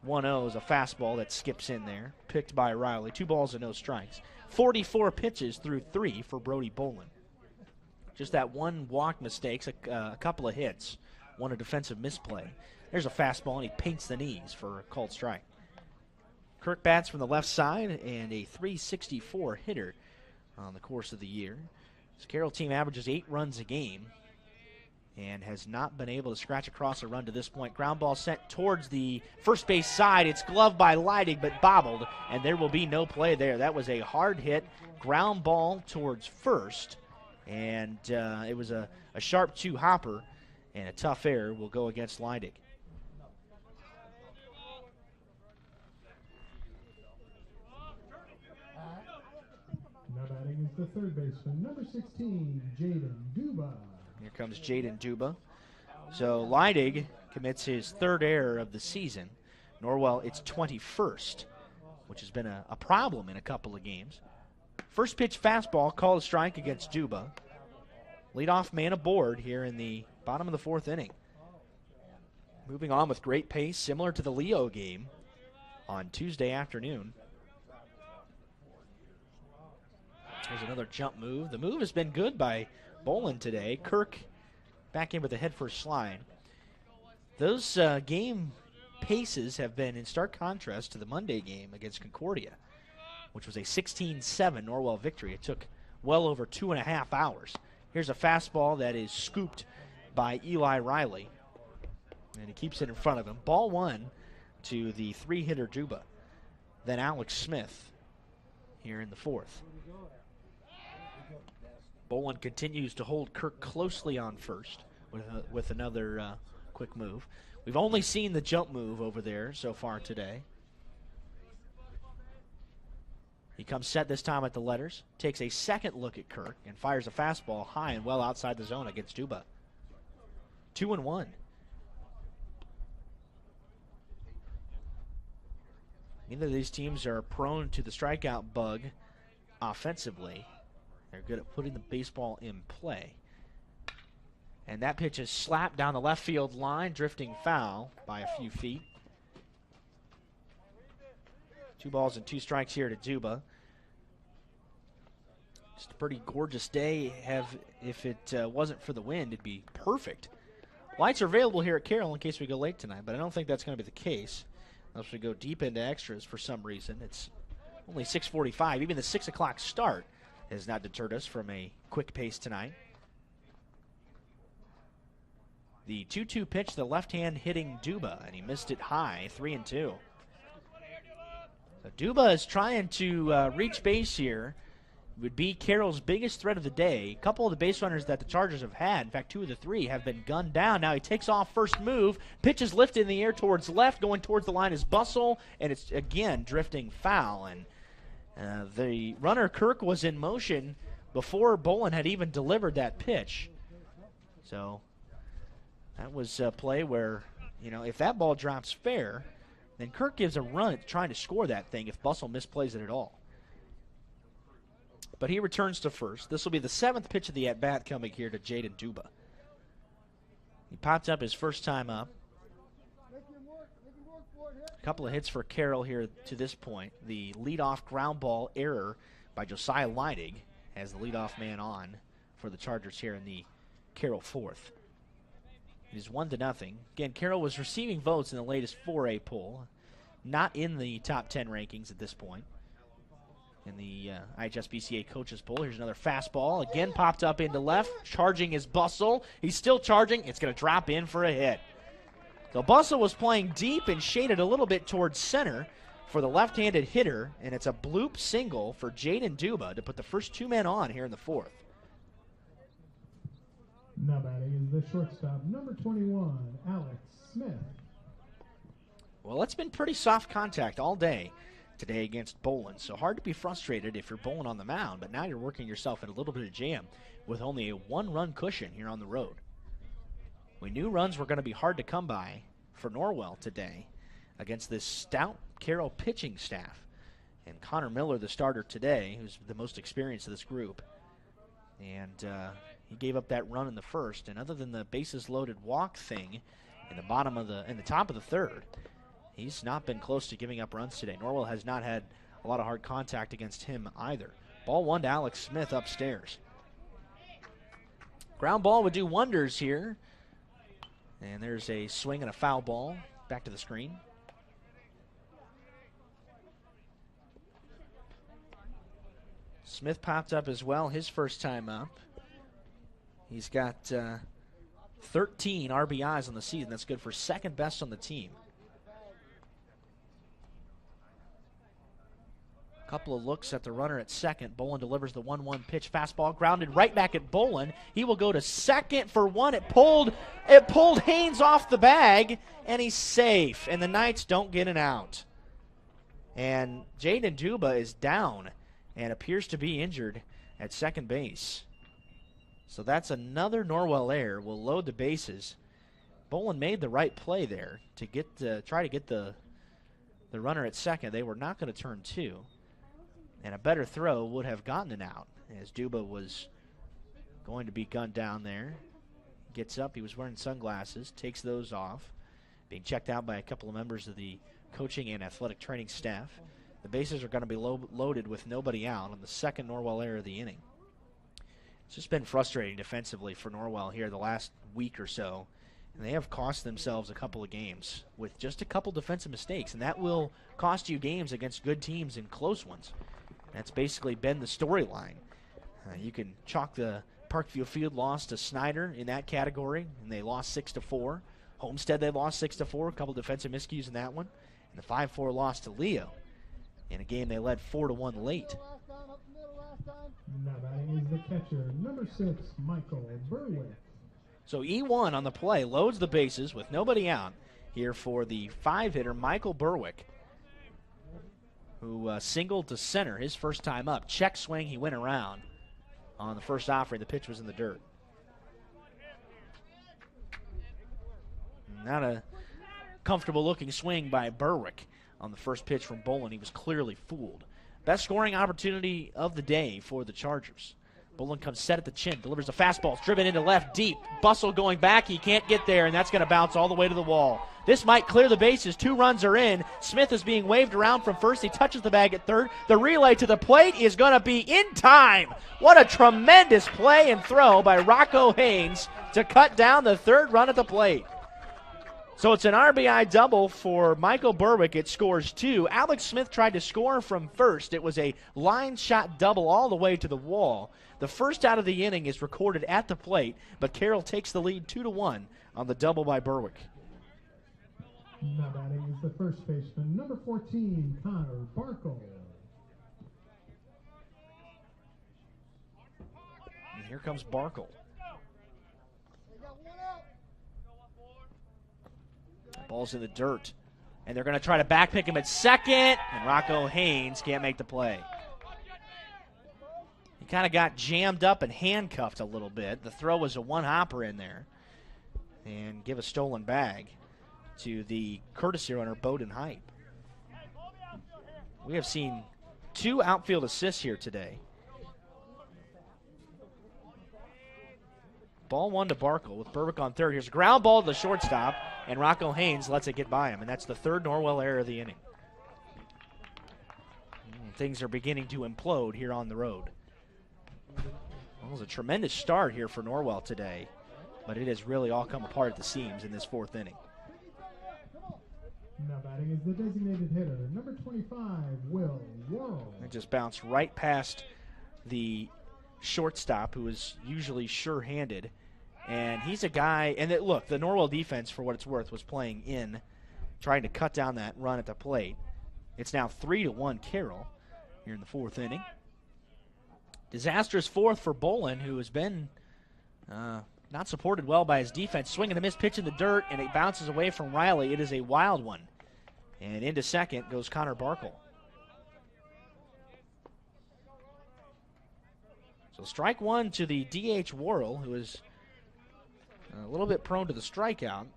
1-0 is a fastball that skips in there, picked by Riley. 2 balls and no strikes. 44 pitches through 3 for Brody Bolin. Just that one walk mistake, a couple of hits, one a defensive misplay. There's a fastball, and he paints the knees for a called strike. Kirk bats from the left side, and a .364 hitter on the course of the year. This Carroll team averages 8 runs a game and has not been able to scratch across a run to this point. Ground ball sent towards the first base side. It's gloved by Leidig, but bobbled, and there will be no play there. That was a hard hit ground ball towards first, and it was a sharp 2-hopper, and a tough error will go against Leidig. Now batting is the 3rd baseman, number 16, Jaden Duba. Here comes Jaden Duba. So Leidig commits his 3rd error of the season. Norwell, it's 21st, which has been a problem in a couple of games. First pitch fastball, called a strike against Duba. Leadoff man aboard here in the bottom of the 4th inning. Moving on with great pace, similar to the Leo game on Tuesday afternoon. There's another jump move. The move has been good by Bolin today. Kirk back in with a head-first slide. Those game paces have been in stark contrast to the Monday game against Concordia, which was a 16-7 Norwell victory. It took well over 2.5 hours. Here's a fastball that is scooped by Eli Riley, and he keeps it in front of him. Ball 1 to the 3-hitter Duba. Then Alex Smith here in the 4th. Bolin continues to hold Kirk closely on first with another quick move. We've only seen the jump move over there so far today. He comes set this time at the letters, takes a second look at Kirk, and fires a fastball high and well outside the zone against Duba. 2-1. Neither of these teams are prone to the strikeout bug offensively. They're good at putting the baseball in play. And that pitch is slapped down the left field line, drifting foul by a few feet. 2 balls and 2 strikes here to Duba. Just a pretty gorgeous day. If it wasn't for the wind, it'd be perfect. Lights are available here at Carroll in case we go late tonight, but I don't think that's going to be the case unless we go deep into extras for some reason. It's only 6:45. Even the 6 o'clock start has not deterred us from a quick pace tonight. The 2-2 pitch, the left-hand hitting Duba, and he missed it high, 3-2. So Duba is trying to reach base here. Would be Carroll's biggest threat of the day. A couple of the base runners that the Chargers have had, in fact 2 of the 3, have been gunned down. Now he takes off first move, pitch is lifted in the air towards left, going towards the line is Bustle, and it's again drifting foul. And the runner Kirk was in motion before Bolin had even delivered that pitch. So that was a play where, if that ball drops fair, then Kirk gives a run at trying to score that thing if Bustle misplays it at all. But he returns to first. This will be the 7th pitch of the at-bat coming here to Jaden Duba. He popped up his first time up. A couple of hits for Carroll here to this point. The leadoff ground ball error by Josiah Leidig as the leadoff man on for the Chargers here in the Carroll 4th. It is 1-0. Again, Carroll was receiving votes in the latest 4A poll. Not in the top 10 rankings at this point. In the IHSBCA coaches poll. Here's another fastball. Again popped up into left. Charging is Bustle. He's still charging. It's going to drop in for a hit. So Bustle was playing deep and shaded a little bit towards center for the left-handed hitter, and it's a bloop single for Jaden Duba to put the first 2 men on here in the 4th. Now batting is the shortstop, number 21, Alex Smith. Well, it's been pretty soft contact all day today against Bolin, so hard to be frustrated if you're Bolin on the mound, but now you're working yourself in a little bit of jam with only a 1-run cushion here on the road. We knew runs were going to be hard to come by for Norwell today against this stout Carroll pitching staff. And Connor Miller, the starter today, who's the most experienced of this group, and he gave up that run in the first, and other than the bases loaded walk thing in the top of the 3rd, he's not been close to giving up runs today. Norwell has not had a lot of hard contact against him either. Ball 1 to Alex Smith upstairs. Ground ball would do wonders here. And there's a swing and a foul ball. Back to the screen. Smith popped up as well, his first time up. He's got 13 RBIs on the season. That's good for 2nd best on the team. Couple of looks at the runner at second. Bolin delivers the 1-1 pitch. Fastball grounded right back at Bolin. He will go to second for 1. It pulled Haynes off the bag, and he's safe. And the Knights don't get an out. And Jaden Duba is down and appears to be injured at second base. So that's another Norwell error. We'll load the bases. Bolin made the right play there to try to get the runner at second. They were not going to turn 2. And a better throw would have gotten an out as Duba was going to be gunned down there. Gets up. He was wearing sunglasses. Takes those off. Being checked out by a couple of members of the coaching and athletic training staff. The bases are going to be loaded with nobody out on the second Norwell error of the inning. It's just been frustrating defensively for Norwell here the last week or so. And they have cost themselves a couple of games with just a couple defensive mistakes. And that will cost you games against good teams and close ones. That's basically been the storyline. You can chalk the Parkview Field loss to Snyder in that category, and they lost 6-4. Homestead, they lost 6-4, a couple defensive miscues in that one. And the 5-4 loss to Leo in a game they led 4-1 late. Now batting is the catcher, number 6, Michael Berwick. So E1 on the play loads the bases with nobody out here for the 5-hitter, Michael Berwick, who singled to center his first time up. Check swing, he went around on the first offering. The pitch was in the dirt. Not a comfortable-looking swing by Berwick on the first pitch from Bolin. He was clearly fooled. Best scoring opportunity of the day for the Chargers. Bolin comes set at the chin, delivers a fastball. It's driven into left deep. Bustle going back. He can't get there, and that's going to bounce all the way to the wall. This might clear the bases. 2 runs are in. Smith is being waved around from first. He touches the bag at third. The relay to the plate is going to be in time. What a tremendous play and throw by Rocco Haynes to cut down the 3rd run at the plate. So it's an RBI double for Michael Berwick. It scores 2. Alex Smith tried to score from first. It was a line shot double all the way to the wall. The first out of the inning is recorded at the plate, but Carroll takes the lead 2-1 on the double by Berwick. Now batting is the first baseman, number 14, Connor Barkle. And here comes Barkle. Ball's in the dirt, and they're going to try to backpick him at second, and Rocco Haynes can't make the play. He kind of got jammed up and handcuffed a little bit. The throw was a one-hopper in there, and give a stolen bag to the courtesy runner, Bowden Hype. We have seen 2 outfield assists here today. Ball 1 to Barkle with Berwick on third. Here's a ground ball to the shortstop, and Rocco Haynes lets it get by him, and that's the 3rd Norwell error of the inning. Things are beginning to implode here on the road. Well, it was a tremendous start here for Norwell today, but it has really all come apart at the seams in this 4th inning. Now batting is the designated hitter, number 25, Will Worrell. It just bounced right past the shortstop, who is usually sure-handed. And he's a guy, and look, the Norwell defense, for what it's worth, was playing in, trying to cut down that run at the plate. It's now 3-1 Carroll here in the 4th inning. Disastrous 4th for Bolin, who has been not supported well by his defense. Swing and a miss pitch in the dirt, and it bounces away from Riley. It is a wild one. And into second goes Connor Barkle. So strike 1 to the DH Worrell, who is a little bit prone to the strikeout.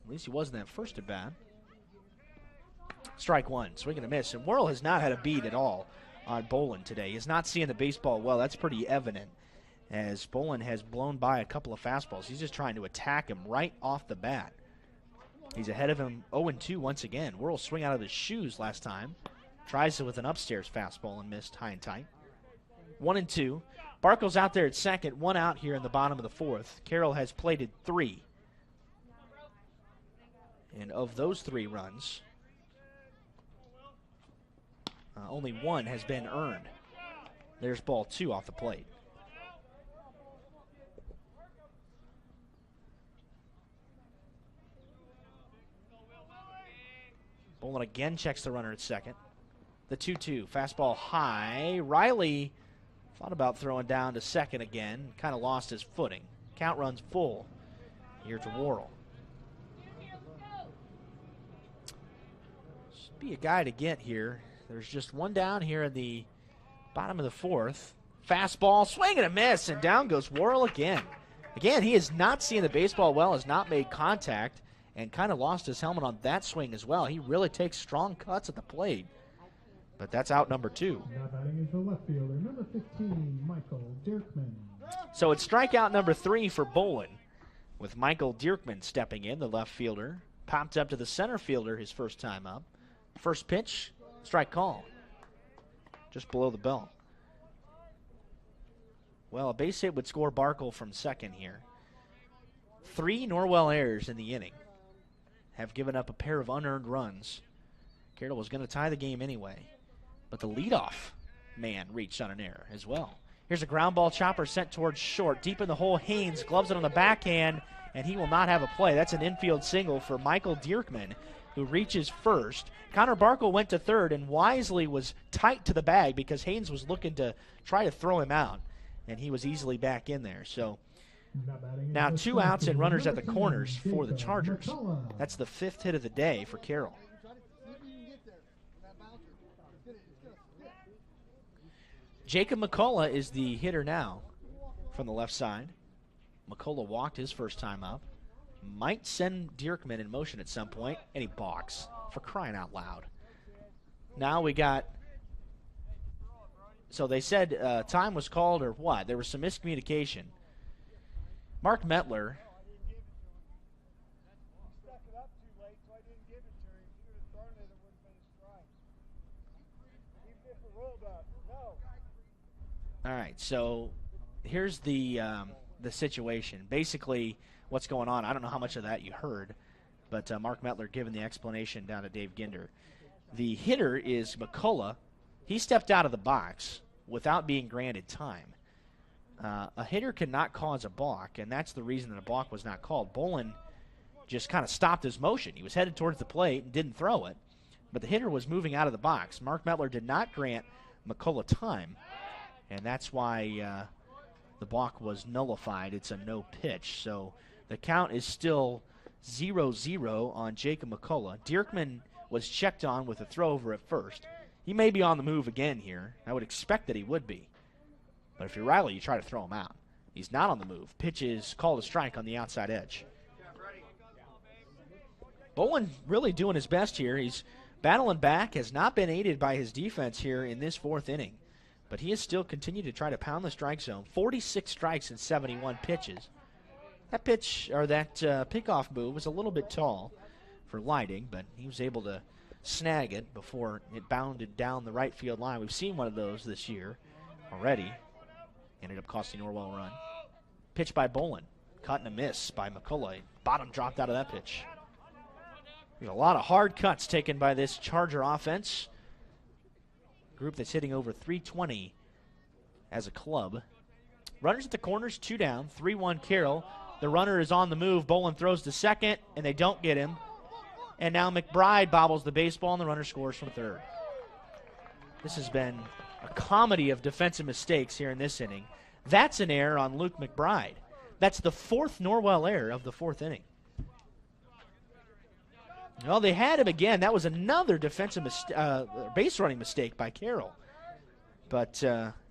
At least he was in that first at bat. Strike 1, swing and a miss. And Worrell has not had a beat at all on Bolin today. He's not seeing the baseball well. That's pretty evident, as Bolin has blown by a couple of fastballs. He's just trying to attack him right off the bat. He's ahead of him 0-2 once again. Worrell swing out of his shoes last time. Tries it with an upstairs fastball and missed high and tight. 1-2. Barkle's out there at second. 1 out here in the bottom of the 4th. Carroll has plated 3. And of those 3 runs, only 1 has been earned. There's ball 2 off the plate. Bolin again checks the runner at second. The 2-2, fastball high. Riley thought about throwing down to second again, kind of lost his footing. Count runs full here to Worrell. Should be a guy to get here. There's just 1 down here in the bottom of the 4th. Fastball, swing and a miss, and down goes Worrell again. Again, he is not seeing the baseball well, has not made contact, and kind of lost his helmet on that swing as well. He really takes strong cuts at the plate, but that's out number 2. Now batting is the left fielder, number 15, Michael Dierkman. So it's strikeout number 3 for Bolin, with Michael Dierkman stepping in, the left fielder. Popped up to the center fielder his first time up. First pitch, strike call, just below the belt. Well, a base hit would score Barkle from second here. 3 Norwell errors in the inning have given up a pair of unearned runs. Carroll was going to tie the game anyway, but the leadoff man reached on an error as well. Here's a ground ball chopper sent towards short. Deep in the hole, Haynes gloves it on the backhand, and he will not have a play. That's an infield single for Michael Dierkman, who reaches first. Connor Barkle went to third and wisely was tight to the bag because Haynes was looking to try to throw him out, and he was easily back in there. So now 2 outs and runners at the corners for the Chargers. That's the 5th hit of the day for Carroll. Jacob Mccullough is the hitter now from the left side. Mccullough walked his first time up. might send Dierkman in motion at some point, and he balks, for crying out loud. Now we got, so they said time was called or what? There was some miscommunication. Mark Metler. All right, so here's the situation. Basically, what's going on, I don't know how much of that you heard, but Mark Metler giving the explanation down to Dave Ginder. The hitter is Mccullough. He stepped out of the box without being granted time. A hitter cannot cause a balk, and that's the reason that a balk was not called. Bolin just kind of stopped his motion. He was headed towards the plate and didn't throw it, but the hitter was moving out of the box. Mark Metler did not grant Mccullough time, and that's why the balk was nullified. It's a no pitch. So the count is still 0-0 on Jacob Mccullough. Dierkman was checked on with a throw over at first. He may be on the move again here. I would expect that he would be. But if you're Riley, you try to throw him out. He's not on the move. Pitch is called a strike on the outside edge. Bolin really doing his best here. He's battling back, has not been aided by his defense here in this fourth inning. But he has still continued to try to pound the strike zone. 46 strikes in 71 pitches. That pitch, or that pickoff move was a little bit tall for Leighton, but he was able to snag it before it bounded down the right field line. We've seen one of those this year already. Ended up costing Norwell a run. Pitch by Bolin. Cut and a miss by Mccullough. Bottom dropped out of that pitch. There's a lot of hard cuts taken by this Charger offense. Group that's hitting over 320 as a club. Runners at the corners, 2 down, 3-1 Carroll. The runner is on the move. Bolin throws to second, and they don't get him. And now McBride bobbles the baseball, and the runner scores from third. This has been a comedy of defensive mistakes here in this inning. That's an error on Luke McBride. That's the 4th Norwell error of the 4th inning. Well, they had him again. That was another defensive base running mistake by Carroll. But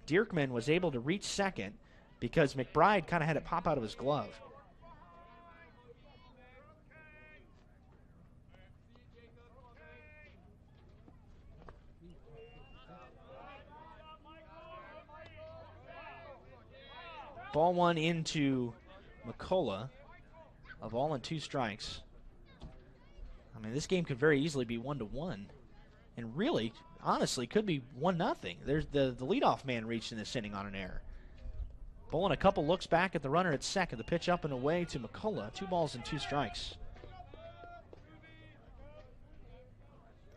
Dierkman was able to reach second because McBride kind of had it pop out of his glove. Ball 1 into Mccullough. A ball and 2 strikes. I mean, this game could very easily be 1-1. And really, honestly, could be 1-0. There's the leadoff man reached in this inning on an error. Bolin a couple looks back at the runner at second. The pitch up and away to Mccullough. 2 balls and 2 strikes.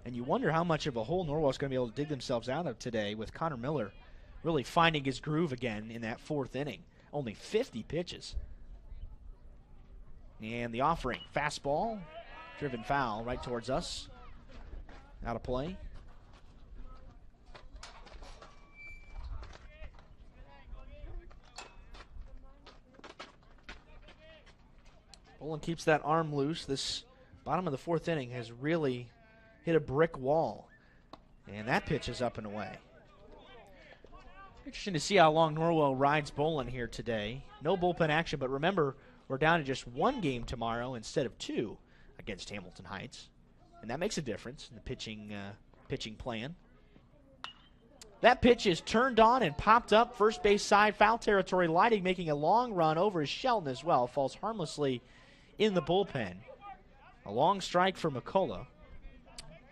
And you wonder how much of a hole Norwell's going to be able to dig themselves out of today with Connor Miller really finding his groove again in that 4th inning. Only 50 pitches. And the offering, fastball, driven foul right towards us. Out of play. Bolin keeps that arm loose. This bottom of the 4th inning has really hit a brick wall. And that pitch is up and away. Interesting to see how long Norwell rides Bolin here today. No bullpen action, but remember, we're down to just 1 game tomorrow instead of 2 against Hamilton Heights. And that makes a difference in the pitching plan. That pitch is turned on and popped up first base side, foul territory. Leighton making a long run over his Shelton as well. Falls harmlessly in the bullpen. A long strike for Mccullough.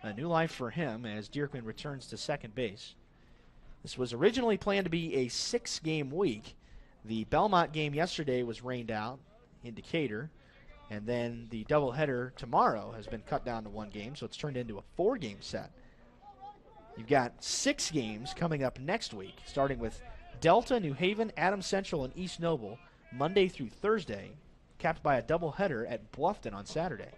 A new life for him as Dierkman returns to second base. This was originally planned to be a 6-game week. The Belmont game yesterday was rained out in Decatur. And then the doubleheader tomorrow has been cut down to 1 game, so it's turned into a 4-game set. You've got 6 games coming up next week, starting with Delta, New Haven, Adams Central, and East Noble, Monday through Thursday, capped by a doubleheader at Bluffton on Saturday.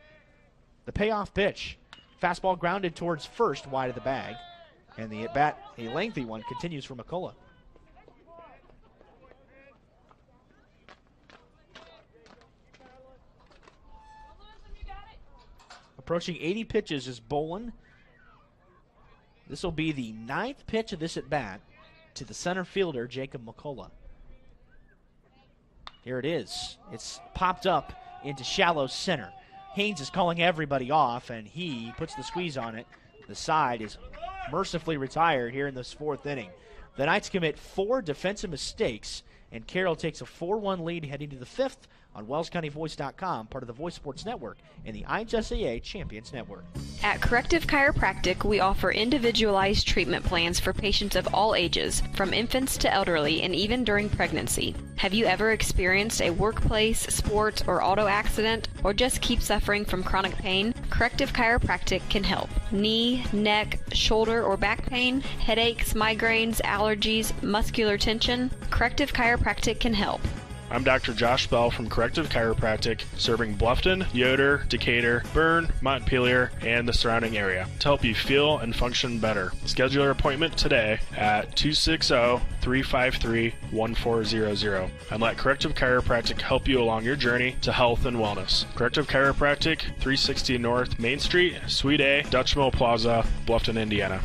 The payoff pitch, fastball grounded towards first, wide of the bag, and the at-bat, a lengthy one, continues for Mccullough. Approaching 80 pitches is Bolin. This will be the 9th pitch of this at-bat to the center fielder, Jacob Mccullough. Here it is. It's popped up into shallow center. Haynes is calling everybody off, and he puts the squeeze on it. The side is mercifully retired here in this fourth inning. The Knights commit 4 defensive mistakes, and Carroll takes a 4-1 lead heading to the fifth on WellsCountyVoice.com, part of the Voice Sports Network and the IHSAA Champions Network. At Corrective Chiropractic, we offer individualized treatment plans for patients of all ages, from infants to elderly, and even during pregnancy. Have you ever experienced a workplace, sports, or auto accident, or just keep suffering from chronic pain? Corrective Chiropractic can help. Knee, neck, shoulder, or back pain, headaches, migraines, allergies, muscular tension? Corrective Chiropractic can help. I'm Dr. Josh Bell from Corrective Chiropractic, serving Bluffton, Yoder, Decatur, Bern, Montpelier, and the surrounding area to help you feel and function better. Schedule your appointment today at 260-353-1400 and let Corrective Chiropractic help you along your journey to health and wellness. Corrective Chiropractic, 360 North Main Street, Suite A, Dutch Mill Plaza, Bluffton, Indiana.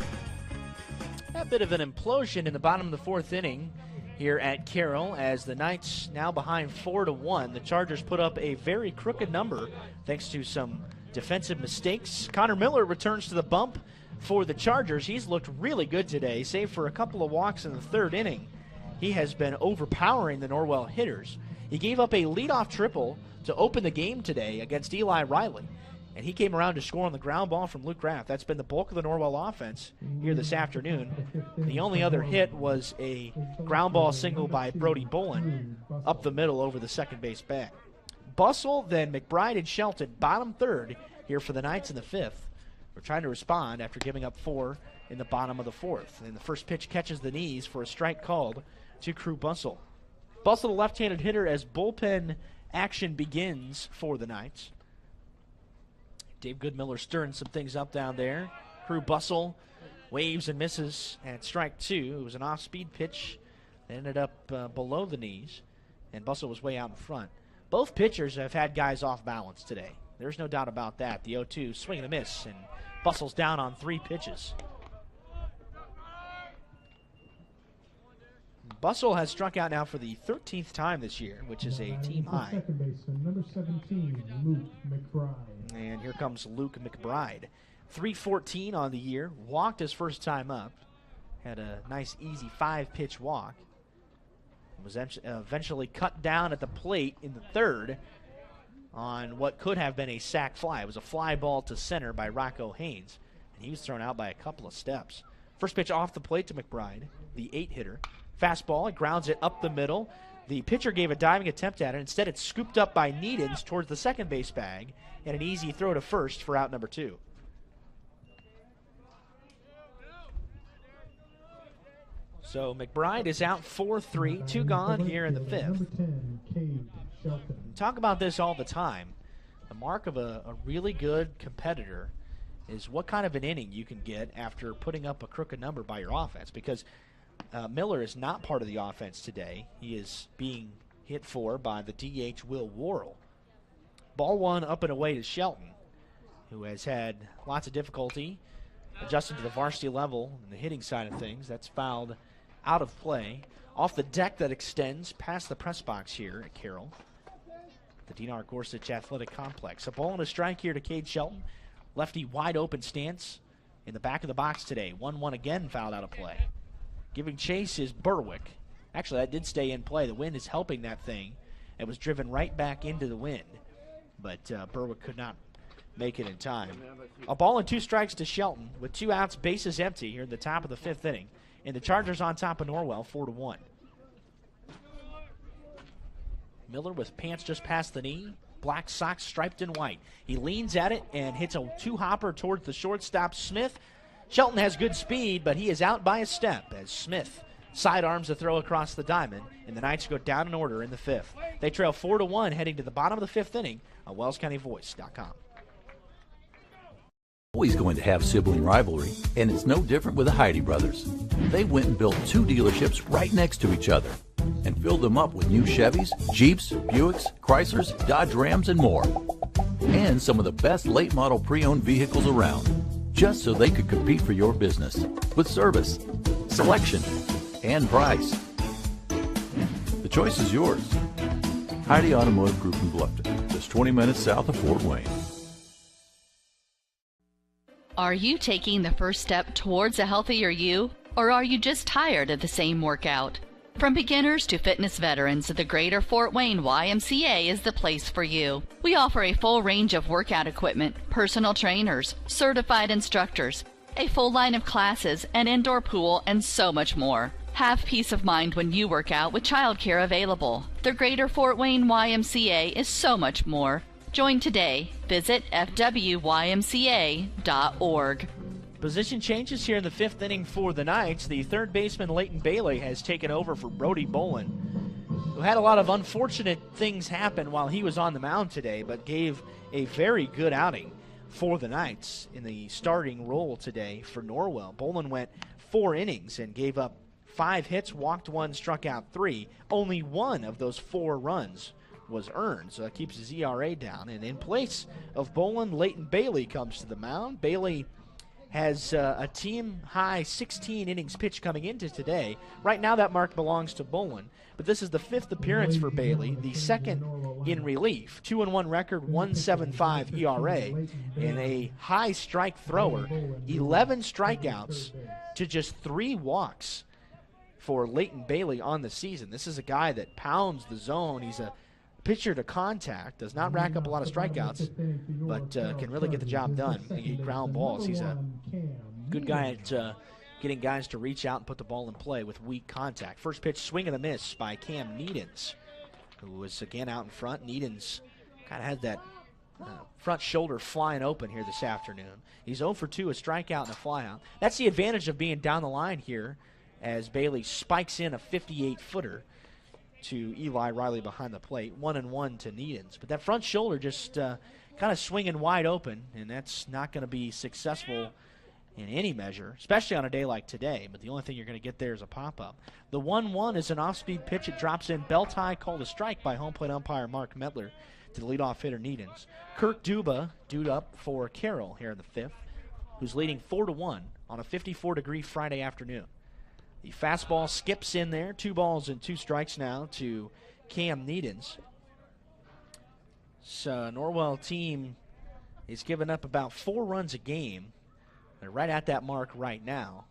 A bit of an implosion in the bottom of the fourth inning here at Carroll as the Knights now behind 4-1. The Chargers put up a very crooked number thanks to some defensive mistakes. Connor Miller returns to the bump for the Chargers. He's looked really good today, save for a couple of walks in the third inning. He has been overpowering the Norwell hitters. He gave up a leadoff triple to open the game today against Eli Riley, and he came around to score on the ground ball from Luke Graff. That's been the bulk of the Norwell offense here this afternoon. The only other hit was a ground ball single by Brody Bolin up the middle over the second base bag. Bustle, then McBride and Shelton, bottom third here for the Knights in the fifth. We're trying to respond after giving up 4 in the bottom of the fourth. And the first pitch catches the knees for a strike called to Crew Bustle. Bustle, the left-handed hitter, as bullpen action begins for the Knights. Dave Goodmiller stirring some things up down there. Crew Bustle waves and misses at strike 2. It was an off-speed pitch that ended up below the knees, and Bustle was way out in front. Both pitchers have had guys off balance today. There's no doubt about that. The 0-2 swing and a miss, and Bustle's down on 3 pitches. Bustle has struck out now for the 13th time this year, which is a team high. Second baseman, number 17, Luke McBride. And here comes Luke McBride. 314 on the year. Walked his first time up. Had a nice, easy 5-pitch walk. Was eventually cut down at the plate in the third on what could have been a sac fly. It was a fly ball to center by Rocco Haynes, and he was thrown out by a couple of steps. First pitch off the plate to McBride, the 8-hitter. Fastball, it grounds it up the middle. The pitcher gave a diving attempt at it. Instead, it's scooped up by Needens towards the second base bag, and an easy throw to first for out number 2. So McBride is out 4-3, 2 gone here in the fifth. Number 10, Cade Shelton. Talk about this all the time. The mark of a really good competitor is what kind of an inning you can get after putting up a crooked number by your offense, because Miller is not part of the offense today. He is being hit for by the DH Will Worrell. Ball 1 up and away to Shelton, who has had lots of difficulty adjusting to the varsity level and the hitting side of things. That's fouled out of play. Off the deck that extends past the press box here at Carroll, the Dinar Gorsuch Athletic Complex. A ball and a strike here to Cade Shelton. Lefty wide open stance in the back of the box today. 1-1 again, fouled out of play. Giving chase is Berwick. Actually, that did stay in play. The wind is helping that thing. It was driven right back into the wind, but Berwick could not make it in time. A ball and 2 strikes to Shelton with 2 outs, bases empty here in the top of the 5th inning. And the Chargers on top of Norwell, 4-1. Miller with pants just past the knee, black socks striped in white. He leans at it and hits a 2-hopper towards the shortstop, Smith. Shelton has good speed, but he is out by a step as Smith sidearms a throw across the diamond, and the Knights go down in order in the 5th. They trail 4-1 heading to the bottom of the 5th inning on WellsCountyVoice.com. Always going to have sibling rivalry, and it's no different with the Heidi brothers. They went and built 2 dealerships right next to each other and filled them up with new Chevys, Jeeps, Buicks, Chryslers, Dodge Rams, and more. And some of the best late model pre-owned vehicles around, just so they could compete for your business with service, selection, and price. The choice is yours. Heidi Automotive Group in Bluffton. just 20 minutes south of Fort Wayne. Are you taking the first step towards a healthier you, or are you just tired of the same workout? From beginners to fitness veterans, the Greater Fort Wayne YMCA is the place for you. We offer a full range of workout equipment, personal trainers, certified instructors, a full line of classes, an indoor pool, and so much more. Have peace of mind when you work out with childcare available. The Greater Fort Wayne YMCA is so much more. Join today. Visit fwymca.org. Position changes here in the fifth inning for the Knights. The third baseman, Leighton Bailey, has taken over for Brody Bolin, who had a lot of unfortunate things happen while he was on the mound today, but gave a very good outing for the Knights in the starting role today for Norwell. Bolin went 4 innings and gave up 5 hits, walked 1, struck out 3. Only 1 of those 4 runs was earned, so that keeps his ERA down. And in place of Bolin, Leighton Bailey comes to the mound. Bailey has a team-high 16 innings pitched coming into today. Right now that mark belongs to Bolin, but this is the 5th appearance for Bailey, the 2nd in relief. 2-1 record, 1.75 ERA, and a high strike thrower. 11 strikeouts to just 3 walks for Leighton Bailey on the season. This is a guy that pounds the zone. He's a pitcher to contact, does not rack up a lot of strikeouts, but can really get the job done. He ground balls. He's a good guy at getting guys to reach out and put the ball in play with weak contact. First pitch, swing and a miss by Cam Needens, who was again out in front. Needens kind of had that front shoulder flying open here this afternoon. He's 0 for 2, a strikeout and a flyout. That's the advantage of being down the line here as Bailey spikes in a 58-footer to Eli Riley behind the plate. 1-1 to Needens. But that front shoulder just kind of swinging wide open, and that's not going to be successful in any measure, especially on a day like today. But the only thing you're going to get there is a pop-up. The 1-1 is an off-speed pitch. It drops in. Belt high, called a strike by home plate umpire Mark Metler to the leadoff hitter Needens. Kirk Duba due up for Carroll here in the 5th, who's leading 4-1 on a 54-degree Friday afternoon. The fastball skips in there. 2 balls and 2 strikes now to Cam Needens. So Norwell team is giving up about 4 runs a game. They're right at that mark right now.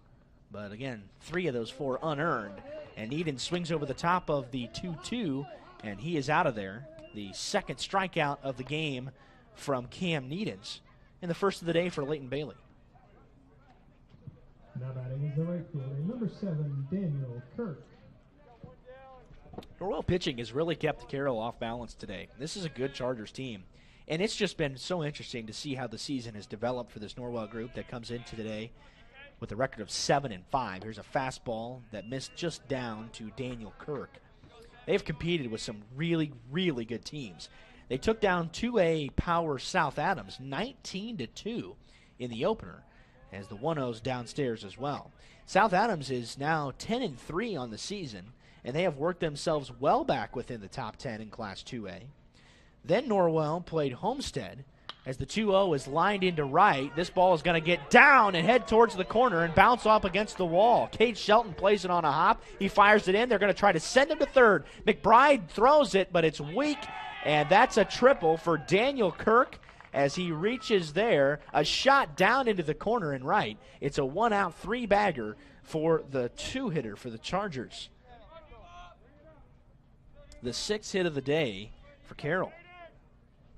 But again, 3 of those 4 unearned. And Needens swings over the top of the 2-2, and he is out of there. The 2nd strikeout of the game from Cam Needens, and the first of the day for Leighton Bailey. Now batting is the right fielder, number 7, Daniel Kirk. Norwell pitching has really kept Carroll off balance today. This is a good Chargers team, and it's just been so interesting to see how the season has developed for this Norwell group that comes into today with a record of 7-5. Here's a fastball that missed just down to Daniel Kirk. They've competed with some really, really good teams. They took down 2A power South Adams 19-2 in the opener, as the 1-0's downstairs as well. South Adams is now 10-3 on the season, and they have worked themselves well back within the top 10 in Class 2A. Then Norwell played Homestead as the 2-0 is lined into right. This ball is going to get down and head towards the corner and bounce off against the wall. Cade Shelton plays it on a hop. He fires it in. They're going to try to send him to third. McBride throws it, but it's weak, and that's a triple for Daniel Kirk as he reaches there. A shot down into the corner and right. It's a 1-out 3-bagger for the 2-hitter for the Chargers. The 6th hit of the day for Carroll,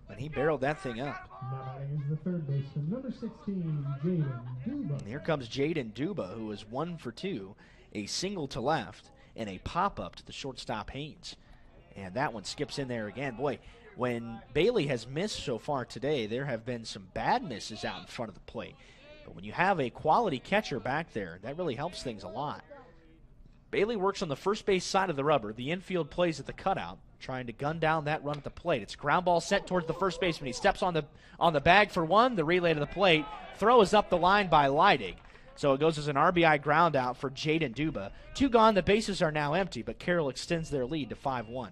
and he barreled that thing up. Now batting is the third baseman, number 16, Jaden Duba. And here comes Jaden Duba, who is 1 for 2, a single to left, and a pop-up to the shortstop Haynes. And that one skips in there again. Boy, when Bailey has missed so far today, there have been some bad misses out in front of the plate. But when you have a quality catcher back there, that really helps things a lot. Bailey works on the first base side of the rubber. The infield plays at the cutout, trying to gun down that run at the plate. It's ground ball sent towards the first baseman. He steps on the bag for one. The relay to the plate. Throw is up the line by Leidig. So it goes as an RBI ground out for Jaden Duba. 2 gone. The bases are now empty, but Carroll extends their lead to 5-1.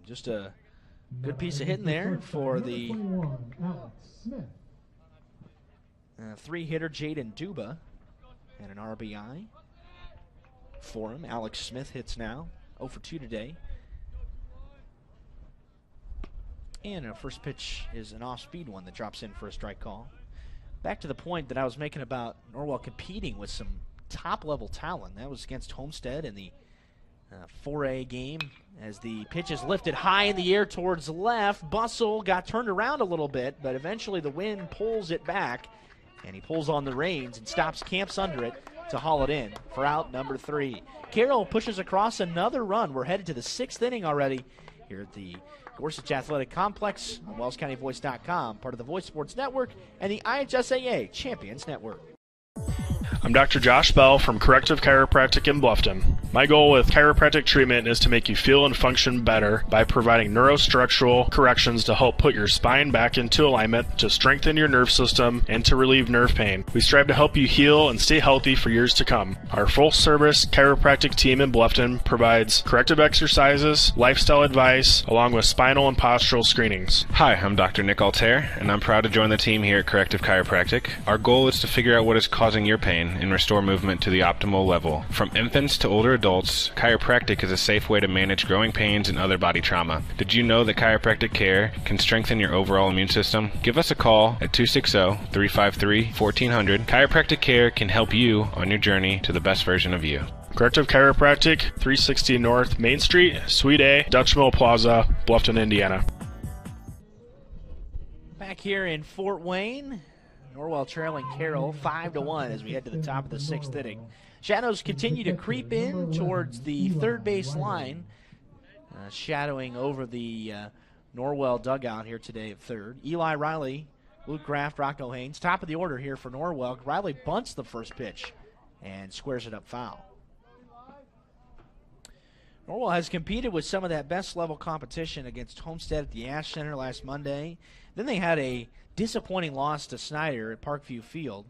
Just a good piece of hitting there for the 3-hitter Jaden Duba, and an RBI for him. Alex Smith hits now, 0 for 2 today. And a first pitch is an off-speed one that drops in for a strike call. Back to the point that I was making about Norwell competing with some top-level talent. That was against Homestead in the 4A game as the pitch is lifted high in the air towards left. Bustle got turned around a little bit, but eventually the wind pulls it back, and he pulls on the reins and stops, camps under it to haul it in for out number 3. Carroll pushes across another run. We're headed to the 6th inning already here at the Gorsuch Athletic Complex on WellsCountyVoice.com, part of the Voice Sports Network and the IHSAA Champions Network. I'm Dr. Josh Bell from Corrective Chiropractic in Bluffton. My goal with chiropractic treatment is to make you feel and function better by providing neurostructural corrections to help put your spine back into alignment, to strengthen your nerve system, and to relieve nerve pain. We strive to help you heal and stay healthy for years to come. Our full-service chiropractic team in Bluffton provides corrective exercises, lifestyle advice, along with spinal and postural screenings. Hi, I'm Dr. Nick Altair, and I'm proud to join the team here at Corrective Chiropractic. Our goal is to figure out what is causing your pain and restore movement to the optimal level. From infants to older adults, chiropractic is a safe way to manage growing pains and other body trauma. Did you know that chiropractic care can strengthen your overall immune system? Give us a call at 260-353-1400. Chiropractic care can help you on your journey to the best version of you. Corrective Chiropractic, 360 North Main Street, Suite A, Dutch Mill Plaza, Bluffton, Indiana. Back here in Fort Wayne, Norwell trailing Carroll 5-1 as we head to the top of the 6th inning. Shadows continue to creep in towards the third base line, shadowing over the Norwell dugout here today at third. Eli Riley, Luke Graft, Rocco Haynes, top of the order here for Norwell. Riley bunts the first pitch and squares it up foul. Norwell has competed with some of that best level competition against Homestead at the Ash Center last Monday. Then they had a disappointing loss to Snyder at Parkview Field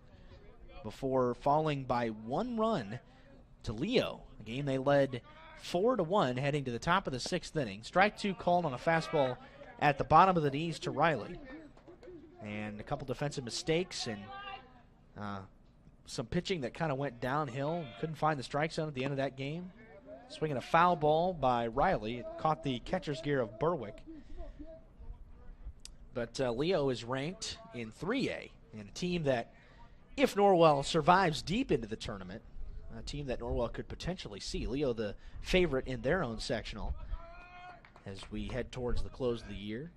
before falling by 1 run to Leo, a game they led 4-1 heading to the top of the 6th inning. Strike 2 called on a fastball at the bottom of the knees to Riley. And a couple defensive mistakes and some pitching that kind of went downhill. Couldn't find the strike zone at the end of that game. Swinging a foul ball by Riley. It caught the catcher's gear of Berwick. But Leo is ranked in 3A, and a team that, if Norwell survives deep into the tournament, a team that Norwell could potentially see. Leo the favorite in their own sectional as we head towards the close of the year.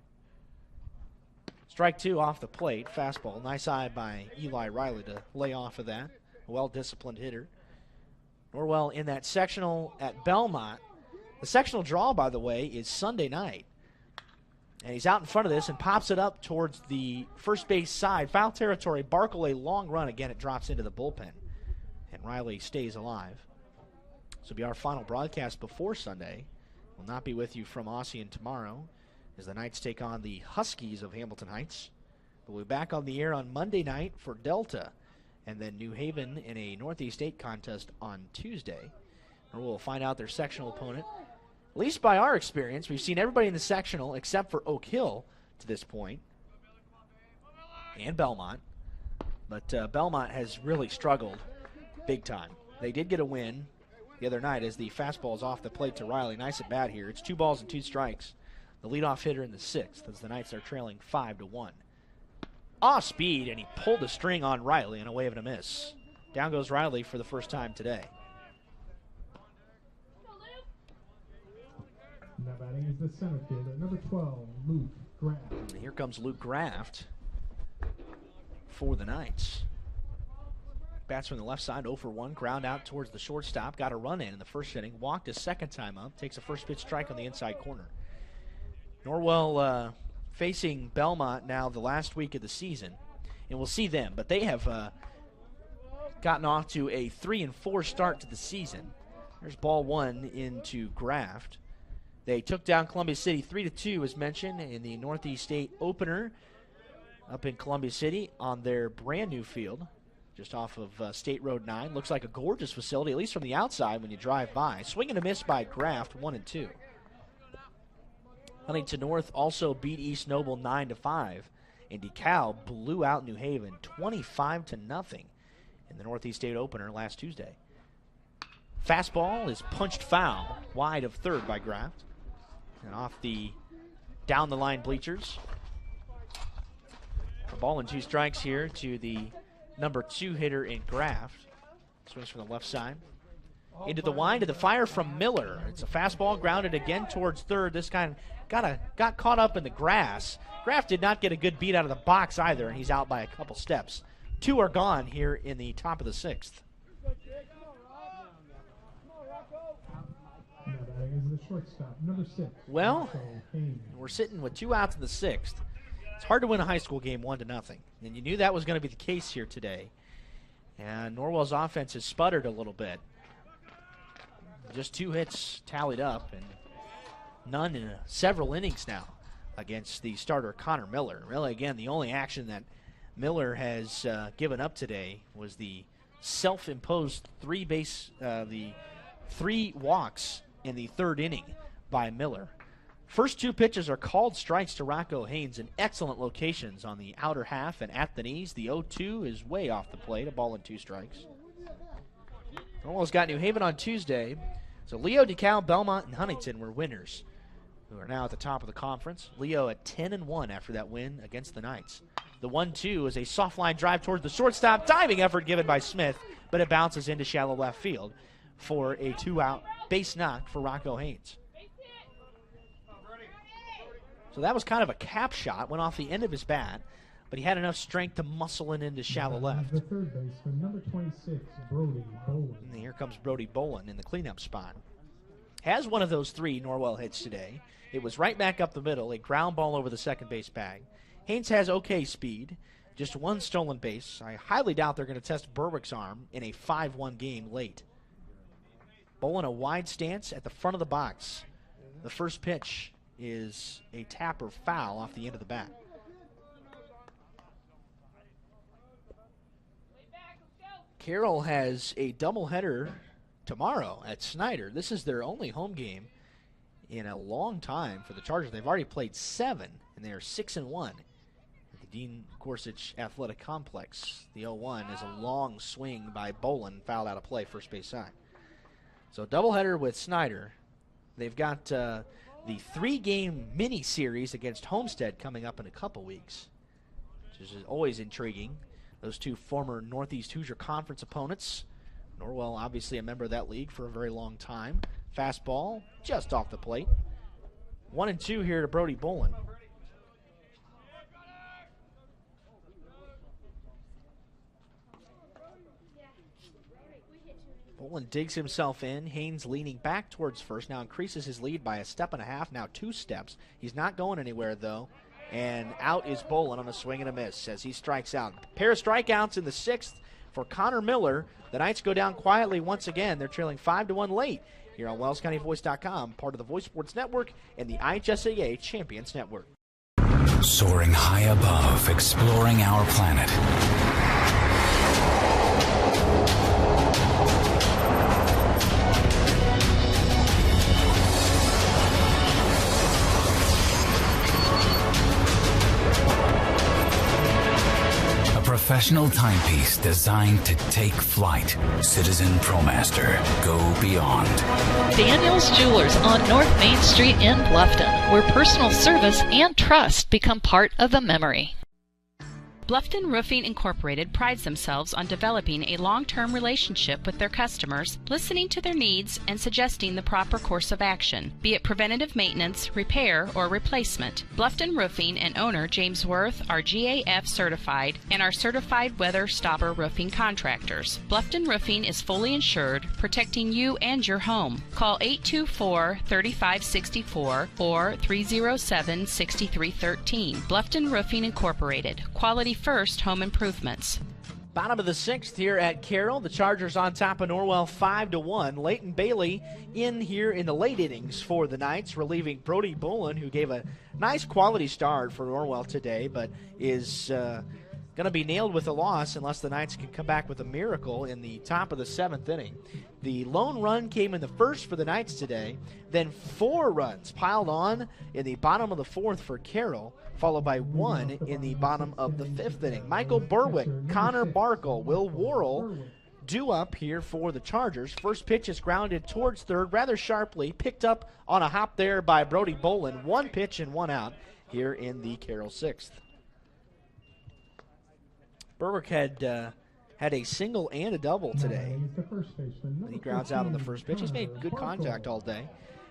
Strike 2 off the plate, fastball. Nice eye by Eli Riley to lay off of that. A well-disciplined hitter. Norwell in that sectional at Belmont. The sectional draw, by the way, is Sunday night. And he's out in front of this and pops it up towards the first base side. Foul territory, Barkle a long run. Again, it drops into the bullpen. And Riley stays alive. This will be our final broadcast before Sunday. We'll not be with you from Ossian tomorrow as the Knights take on the Huskies of Hamilton Heights. We'll be back on the air on Monday night for Delta and then New Haven in a Northeast 8 contest on Tuesday. And we'll find out their sectional opponent. At least by our experience, we've seen everybody in the sectional except for Oak Hill to this point, and Belmont. But Belmont has really struggled big time. They did get a win the other night as the fastball is off the plate to Riley. Nice at bat here. It's 2 balls and 2 strikes. The leadoff hitter in the 6th as the Knights are trailing 5-1. Off speed, and he pulled the string on Riley in a way of a miss. Down goes Riley for the first time today. Now batting is the center fielder, number 12, Luke Graft. And here comes Luke Graft for the Knights. Bats from the left side, 0 for 1, ground out towards the shortstop. Got a run in the first inning, walked his second time up, takes a first pitch strike on the inside corner. Norwell facing Belmont now the last week of the season, and we'll see them. But they have gotten off to a 3-4 start to the season. There's ball 1 into Graft. They took down Columbia City 3-2, as mentioned, in the Northeast 8 opener up in Columbia City on their brand new field, just off of State Road 9. Looks like a gorgeous facility, at least from the outside when you drive by. Swing and a miss by Graft, 1-2. Huntington North also beat East Noble 9-5, and DeKalb blew out New Haven 25-0 in the Northeast 8 opener last Tuesday. Fastball is punched foul, wide of third by Graft. And off the down the line bleachers. A ball and 2 strikes here to the number 2 hitter in Graft. Swings from the left side. Into the wind, to the fire from Miller. It's a fastball grounded again towards third. This guy got caught up in the grass. Graft did not get a good beat out of the box either, and he's out by a couple steps. 2 are gone here in the top of the 6th. Well, we're sitting with 2 outs in the 6th. It's hard to win a high school game 1-0, and you knew that was going to be the case here today. And Norwell's offense has sputtered a little bit. Just 2 hits tallied up, and none in several innings now against the starter Connor Miller. Really, again, the only action that Miller has given up today was the self-imposed 3 walks in the 3rd inning by Miller. First 2 pitches are called strikes to Rocco Haynes in excellent locations on the outer half and at the knees. The 0-2 is way off the plate, a ball and 2 strikes. Norwell's got New Haven on Tuesday. So Leo, DeKalb, Belmont, and Huntington were winners, who are now at the top of the conference. Leo at 10-1 after that win against the Knights. The 1-2 is a soft line drive towards the shortstop. Diving effort given by Smith, but it bounces into shallow left field for a 2-out base knock for Rocco Haynes. So that was kind of a cap shot, went off the end of his bat, but he had enough strength to muscle it into shallow left. The third baseman, number 26, Brody Bolin. And here comes Brody Bolin in the cleanup spot. Has one of those 3 Norwell hits today. It was right back up the middle, a ground ball over the second base bag. Haynes has okay speed, just 1 stolen base. I highly doubt they're going to test Berwick's arm in a 5-1 game late. Bolin a wide stance at the front of the box. The first pitch is a tap or foul off the end of the bat. Carroll has a doubleheader tomorrow at Snyder. This is their only home game in a long time for the Chargers. They've already played 7, and they are 6-1 at the Dean Gorsuch Athletic Complex. The 0-1 is a long swing by Bolin, fouled out of play, first base side. So doubleheader with Snyder. They've got the 3-game mini-series against Homestead coming up in a couple weeks, which is always intriguing. Those 2 former Northeast Hoosier Conference opponents. Norwell, obviously a member of that league for a very long time. Fastball just off the plate. 1-2 here to Brody Bolin. Bolin digs himself in. Haynes leaning back towards first. Now increases his lead by 1.5 steps. Now 2 steps. He's not going anywhere, though. And out is Bolin on a swing and a miss as he strikes out. Pair of strikeouts in the 6th for Connor Miller. The Knights go down quietly once again. They're trailing 5-1 late here on WellsCountyVoice.com, part of the Voice Sports Network and the IHSAA Champions Network. Soaring high above, exploring our planet. Professional timepiece designed to take flight. Citizen ProMaster. Go beyond. Daniel's Jewelers on North Main Street in Bluffton, where personal service and trust become part of the memory. Bluffton Roofing Incorporated prides themselves on developing a long-term relationship with their customers, listening to their needs and suggesting the proper course of action, be it preventative maintenance, repair, or replacement. Bluffton Roofing and owner James Worth are GAF certified and are certified weather stopper roofing contractors. Bluffton Roofing is fully insured, protecting you and your home. Call 824-3564 or 307-6313. Bluffton Roofing Incorporated. Quality first home improvements. Bottom of the 6th here at Carroll. The Chargers on top of Norwell 5-1. Leighton Bailey in here in the late innings for the Knights, relieving Brody Bolin, who gave a nice quality start for Norwell today, but is going to be nailed with a loss unless the Knights can come back with a miracle in the top of the 7th inning. The lone run came in the 1st for the Knights today, then 4 runs piled on in the bottom of the 4th for Carroll, followed by 1 in the bottom of the 5th inning. Michael Berwick, Connor Barkle, Will Worrell, due up here for the Chargers. First pitch is grounded towards third rather sharply, picked up on a hop there by Brody Bolin. 1 pitch and 1 out here in the Carroll 6th. Berwick had a single and a double today. He grounds out on the first pitch. He's made good contact all day.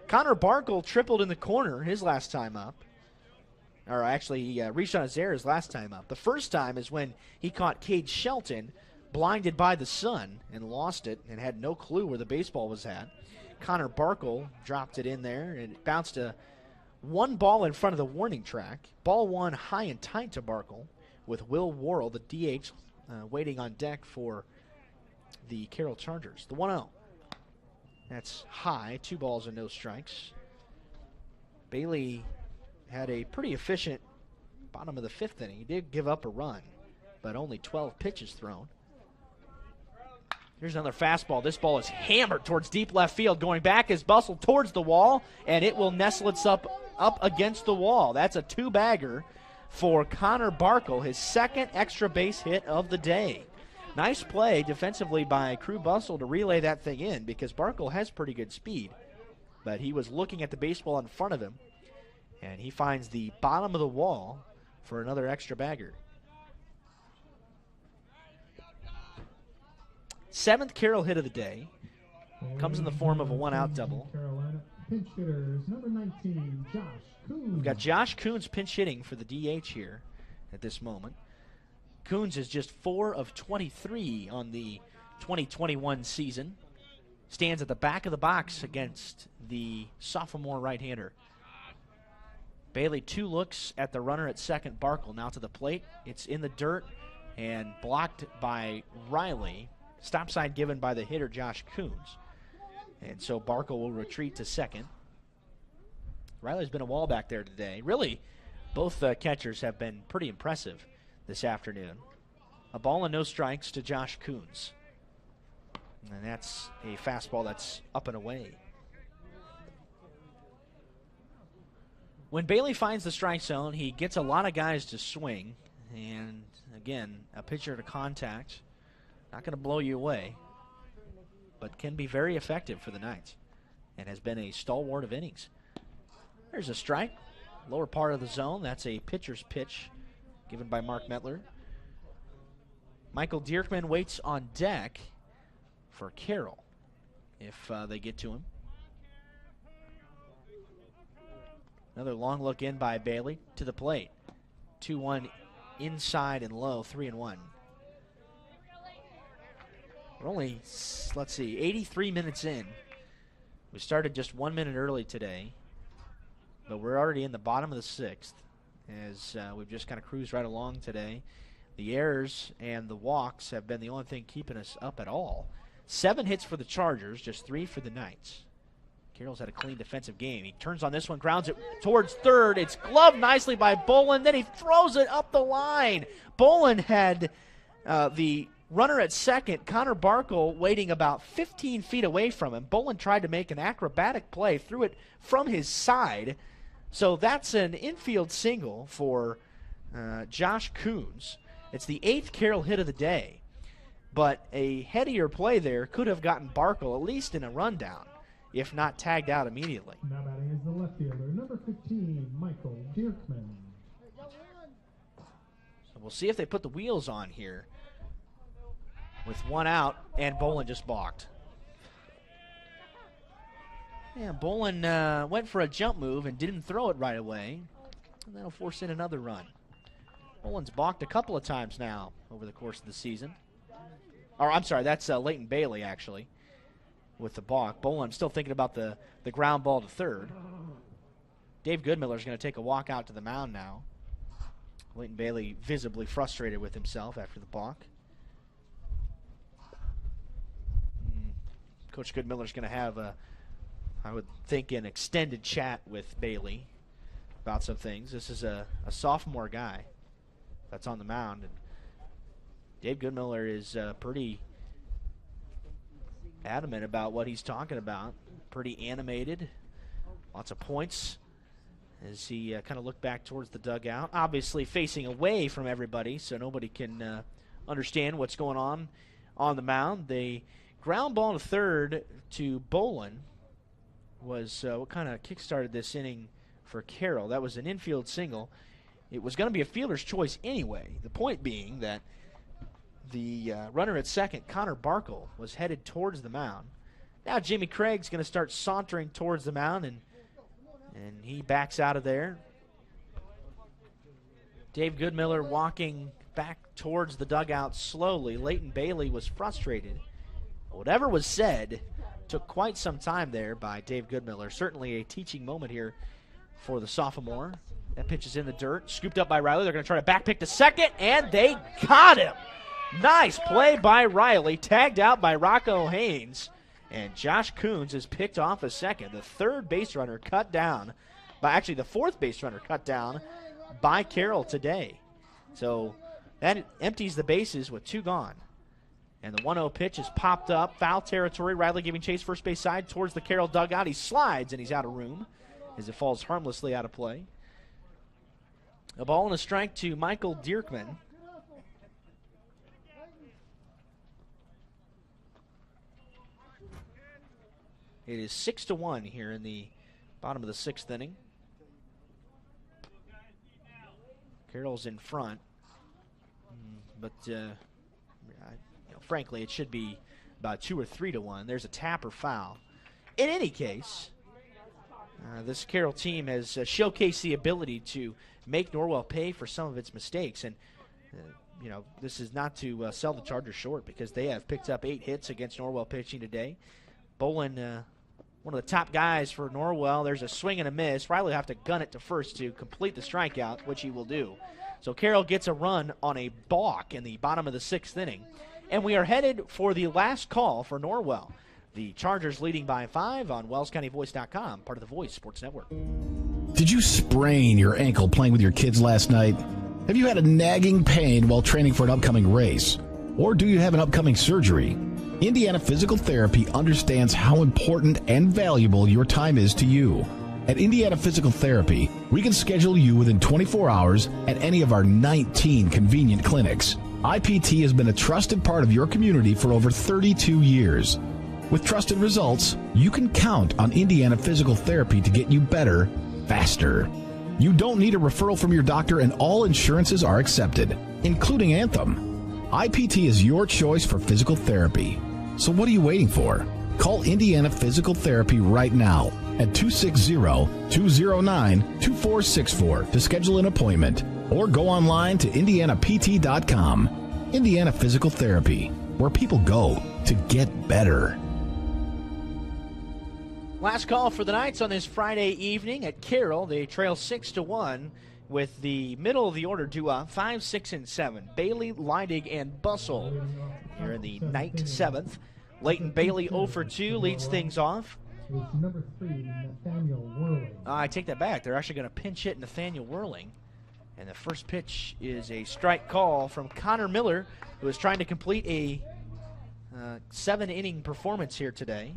Connor Barkle tripled in the corner his last time up. Or actually, he reached on his error his last time up. The first time is when he caught Cade Shelton blinded by the sun and lost it and had no clue where the baseball was at. Connor Barkle dropped it in there, and it bounced one ball in front of the warning track. Ball one high and tight to Barkle, with Will Worrell, the DH, waiting on deck for the Carroll Chargers. The 1-0. That's high, 2 balls and no strikes. Bailey had a pretty efficient bottom of the 5th inning. He did give up a run, but only 12 pitches thrown. Here's another fastball. This ball is hammered towards deep left field. Going back is bustled towards the wall, and it will nestle itself up against the wall. That's a 2-bagger for Connor Barkle, his 2nd extra base hit of the day. Nice play defensively by Crew Bustle to relay that thing in, because Barkle has pretty good speed. But he was looking at the baseball in front of him, and he finds the bottom of the wall for another extra bagger. 7th Carroll hit of the day. Comes in the form of a 1-out double. Pinch hitters, number 19, Josh Coons. We've got Josh Coons pinch hitting for the DH here at this moment. Coons is just 4 of 23 on the 2021 season. Stands at the back of the box against the sophomore right-hander. Bailey 2 looks at the runner at second. Barkle now to the plate. It's in the dirt and blocked by Riley. Stop sign given by the hitter Josh Coons. And so Barkle will retreat to second. Riley's been a wall back there today. Really, both catchers have been pretty impressive this afternoon. A ball and no strikes to Josh Coons. And that's a fastball that's up and away. When Bailey finds the strike zone, he gets a lot of guys to swing. And again, a pitcher to contact. Not going to blow you away, but can be very effective for the Knights and has been a stalwart of innings. There's a strike, lower part of the zone. That's a pitcher's pitch given by Mark Metler. Michael Dierkman waits on deck for Carroll if they get to him. Another long look in by Bailey to the plate. 2-1 inside and low, 3-1. We're only, let's see, 83 minutes in. We started just 1 minute early today, but we're already in the bottom of the 6th as we've just kind of cruised right along today. The errors and the walks have been the only thing keeping us up at all. 7 hits for the Chargers, just 3 for the Knights. Carroll's had a clean defensive game. He turns on this one, grounds it towards third. It's gloved nicely by Bolin. Then he throws it up the line. Bolin had the runner at second, Connor Barkle, waiting about 15 feet away from him. Bolin tried to make an acrobatic play, threw it from his side. So that's an infield single for Josh Coons. It's the 8th Carroll hit of the day. But a headier play there could have gotten Barkle at least in a rundown, if not tagged out immediately. Now batting is the left fielder, number 15, Michael Dierkman. So we'll see if they put the wheels on here. With 1 out, and Bolin just balked. Yeah, Bolin went for a jump move and didn't throw it right away. And that'll force in another run. Bolin's balked a couple of times now over the course of the season. Or, I'm sorry, that's Leighton Bailey, actually, with the balk. Bolin still thinking about the ground ball to third. Dave Goodmiller's going to take a walk out to the mound now. Leighton Bailey visibly frustrated with himself after the balk. Coach Goodmiller's going to have, I would think, an extended chat with Bailey about some things. This is a sophomore guy that's on the mound. And Dave Goodmiller is pretty adamant about what he's talking about. Pretty animated. Lots of points as he kind of looked back towards the dugout. Obviously facing away from everybody so nobody can understand what's going on on the mound. The ground ball to third to Bolin was what kind of kick-started this inning for Carroll. That was an infield single. It was going to be a fielder's choice anyway. The point being that the runner at second, Connor Barkle, was headed towards the mound. Now Jimmy Craig's going to start sauntering towards the mound, and he backs out of there. Dave Goodmiller walking back towards the dugout slowly. Leighton Bailey was frustrated. Whatever was said took quite some time there by Dave Goodmiller. Certainly a teaching moment here for the sophomore. That pitch is in the dirt, scooped up by Riley. They're going to try to back pick to second, and they got him. Nice play by Riley, tagged out by Rocco Haynes, and Josh Coons is picked off a second. The third base runner cut down actually the fourth base runner cut down by Carroll today. So that empties the bases with 2 gone. And the 1-0 pitch is popped up. Foul territory. Riley giving chase first base side towards the Carroll dugout. He slides and he's out of room as it falls harmlessly out of play. A ball and a strike to Michael Dierkman. It is 6-1 here in the bottom of the 6th inning. Carroll's in front, but frankly, it should be about 2 or 3-1. There's a tap or foul. In any case, this Carroll team has showcased the ability to make Norwell pay for some of its mistakes, and this is not to sell the Chargers short because they have picked up 8 hits against Norwell pitching today. Bolin, one of the top guys for Norwell. There's a swing and a miss. Riley will have to gun it to first to complete the strikeout, which he will do. So Carroll gets a run on a balk in the bottom of the 6th inning. And we are headed for the last call for Norwell. The Chargers leading by 5 on WellsCountyVoice.com, part of the Voice Sports Network. Did you sprain your ankle playing with your kids last night? Have you had a nagging pain while training for an upcoming race? Or do you have an upcoming surgery? Indiana Physical Therapy understands how important and valuable your time is to you. At Indiana Physical Therapy, we can schedule you within 24 hours at any of our 19 convenient clinics. IPT has been a trusted part of your community for over 32 years. With trusted results, you can count on Indiana Physical Therapy to get you better, faster. You don't need a referral from your doctor, and all insurances are accepted, including Anthem. IPT is your choice for physical therapy. So what are you waiting for? Call Indiana Physical Therapy right now at 260-209-2464 to schedule an appointment, or go online to indianapt.com. Indiana Physical Therapy, where people go to get better. Last call for the Knights on this Friday evening at Carroll. They trail 6-1 with the middle of the order due up 5, 6, and 7. Bailey, Leidig, and Bussell here in the night 7th. Leighton Bailey 0 for 2 leads things off. Number 3, Nathaniel Whirling. I take that back. They're actually going to pinch hit Nathaniel Whirling. And the first pitch is a strike call from Connor Miller, who is trying to complete a 7-inning performance here today.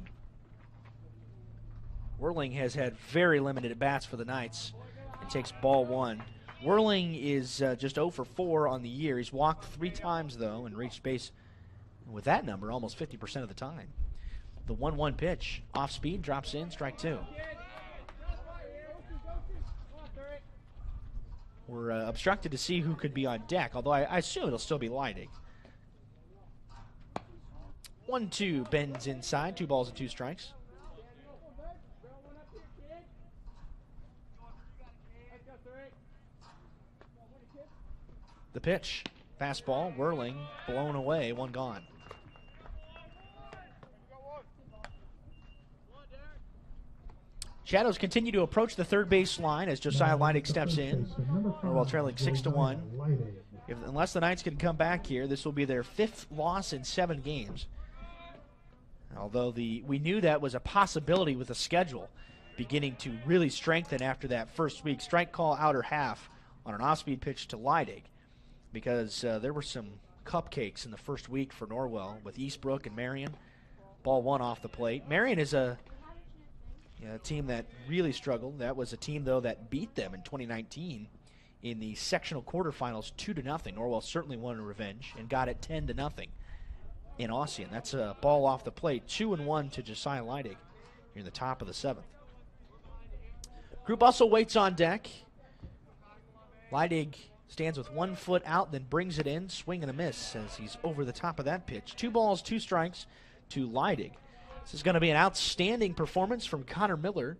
Whirling has had very limited at-bats for the Knights and takes ball 1. Whirling is just 0 for 4 on the year. He's walked 3 times, though, and reached base with that number almost 50% of the time. The 1-1 pitch, off speed, drops in, strike 2. We're obstructed to see who could be on deck, although I assume it'll still be Leidig. 1-2 bends inside, 2 balls and 2 strikes. The pitch, fastball, Whirling, blown away, 1 gone. Shadows continue to approach the third base line as Josiah Leidig steps in. Norwell trailing 6-1. Unless the Knights can come back here, this will be their 5th loss in 7 games. Although we knew that was a possibility with the schedule beginning to really strengthen after that first week. Strike call outer half on an off-speed pitch to Leidig, because there were some cupcakes in the first week for Norwell with Eastbrook and Marion. Ball 1 off the plate. Marion is a team that really struggled. That was a team, though, that beat them in 2019 in the sectional quarterfinals 2-0. Norwell certainly wanted revenge and got it 10-0. in Ossian. That's a ball off the plate. 2-1 to Josiah Leidig here in the top of the 7th. Crew Bustle waits on deck. Leidig stands with 1 foot out, then brings it in. Swing and a miss as he's over the top of that pitch. 2 balls, 2 strikes to Leidig. This is going to be an outstanding performance from Connor Miller,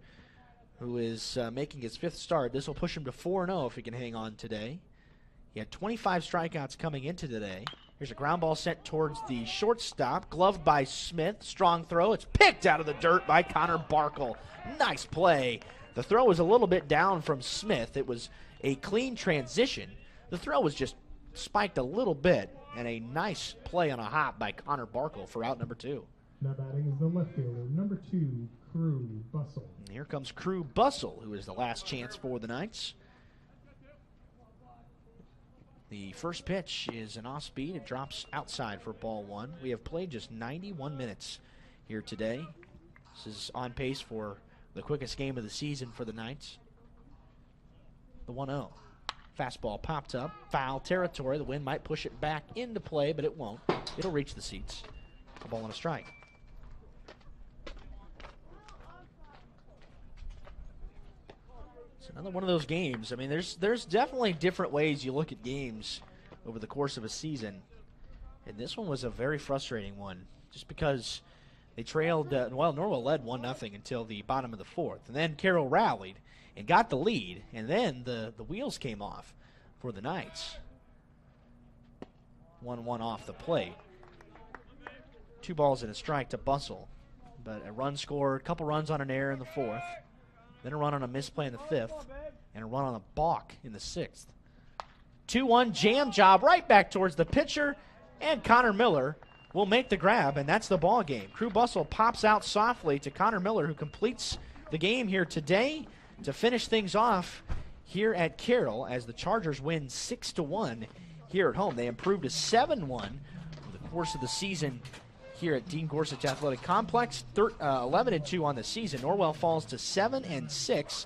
who is making his 5th start. This will push him to 4-0 if he can hang on today. He had 25 strikeouts coming into today. Here's a ground ball sent towards the shortstop. Gloved by Smith. Strong throw. It's picked out of the dirt by Connor Barkle. Nice play. The throw was a little bit down from Smith. It was a clean transition. The throw was just spiked a little bit, and a nice play on a hop by Connor Barkle for out number 2. Now batting is the left fielder, number 2, Crew Bustle. And here comes Crew Bustle, who is the last chance for the Knights. The first pitch is an off-speed. It drops outside for ball 1. We have played just 91 minutes here today. This is on pace for the quickest game of the season for the Knights. The 1-0. Fastball popped up. Foul territory. The wind might push it back into play, but it won't. It'll reach the seats. A ball and a strike. It's another one of those games. I mean, there's definitely different ways you look at games over the course of a season. And this one was a very frustrating one just because they trailed, Norwell led 1-0 until the bottom of the 4th. And then Carroll rallied and got the lead. And then the wheels came off for the Knights. 1-1 off the plate. 2 balls and a strike to Bustle. But a run scored, a couple runs on an error in the 4th. Then a run on a misplay in the 5th. And a run on a balk in the 6th. 2-1 jam job right back towards the pitcher. And Connor Miller will make the grab, and that's the ball game. Crew Bustle pops out softly to Connor Miller, who completes the game here today to finish things off here at Carroll as the Chargers win 6-1 here at home. They improved to 7-1 over the course of the season here at Dean Gorsuch Athletic Complex. 11-2 on the season. Norwell falls to 7-6.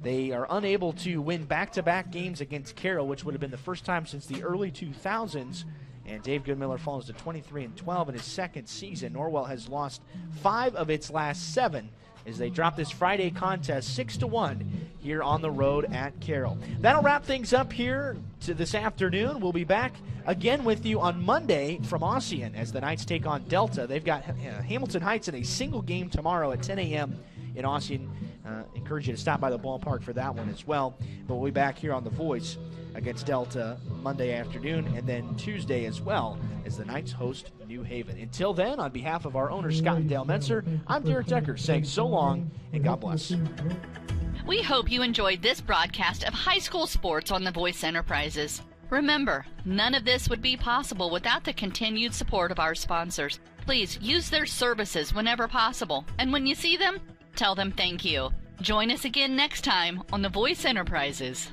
They are unable to win back-to-back games against Carroll, which would have been the first time since the early 2000s. And Dave Goodmiller falls to 23-12 in his 2nd season. Norwell has lost 5 of its last 7 as they drop this Friday contest 6-1 here on the road at Carroll. That'll wrap things up here to this afternoon. We'll be back again with you on Monday from Ossian as the Knights take on Delta. They've got Hamilton Heights in a single game tomorrow at 10 a.m. in Ossian. Encourage you to stop by the ballpark for that one as well. But we'll be back here on The Voice against Delta Monday afternoon and then Tuesday as well as the Knights host New Haven. Until then, on behalf of our owner Scott and Dale Metzer, I'm Derek Decker saying so long and God bless. We hope you enjoyed this broadcast of high school sports on The Voice Enterprises. Remember, none of this would be possible without the continued support of our sponsors. Please use their services whenever possible, and when you see them, tell them thank you. Join us again next time on The Voice Enterprises.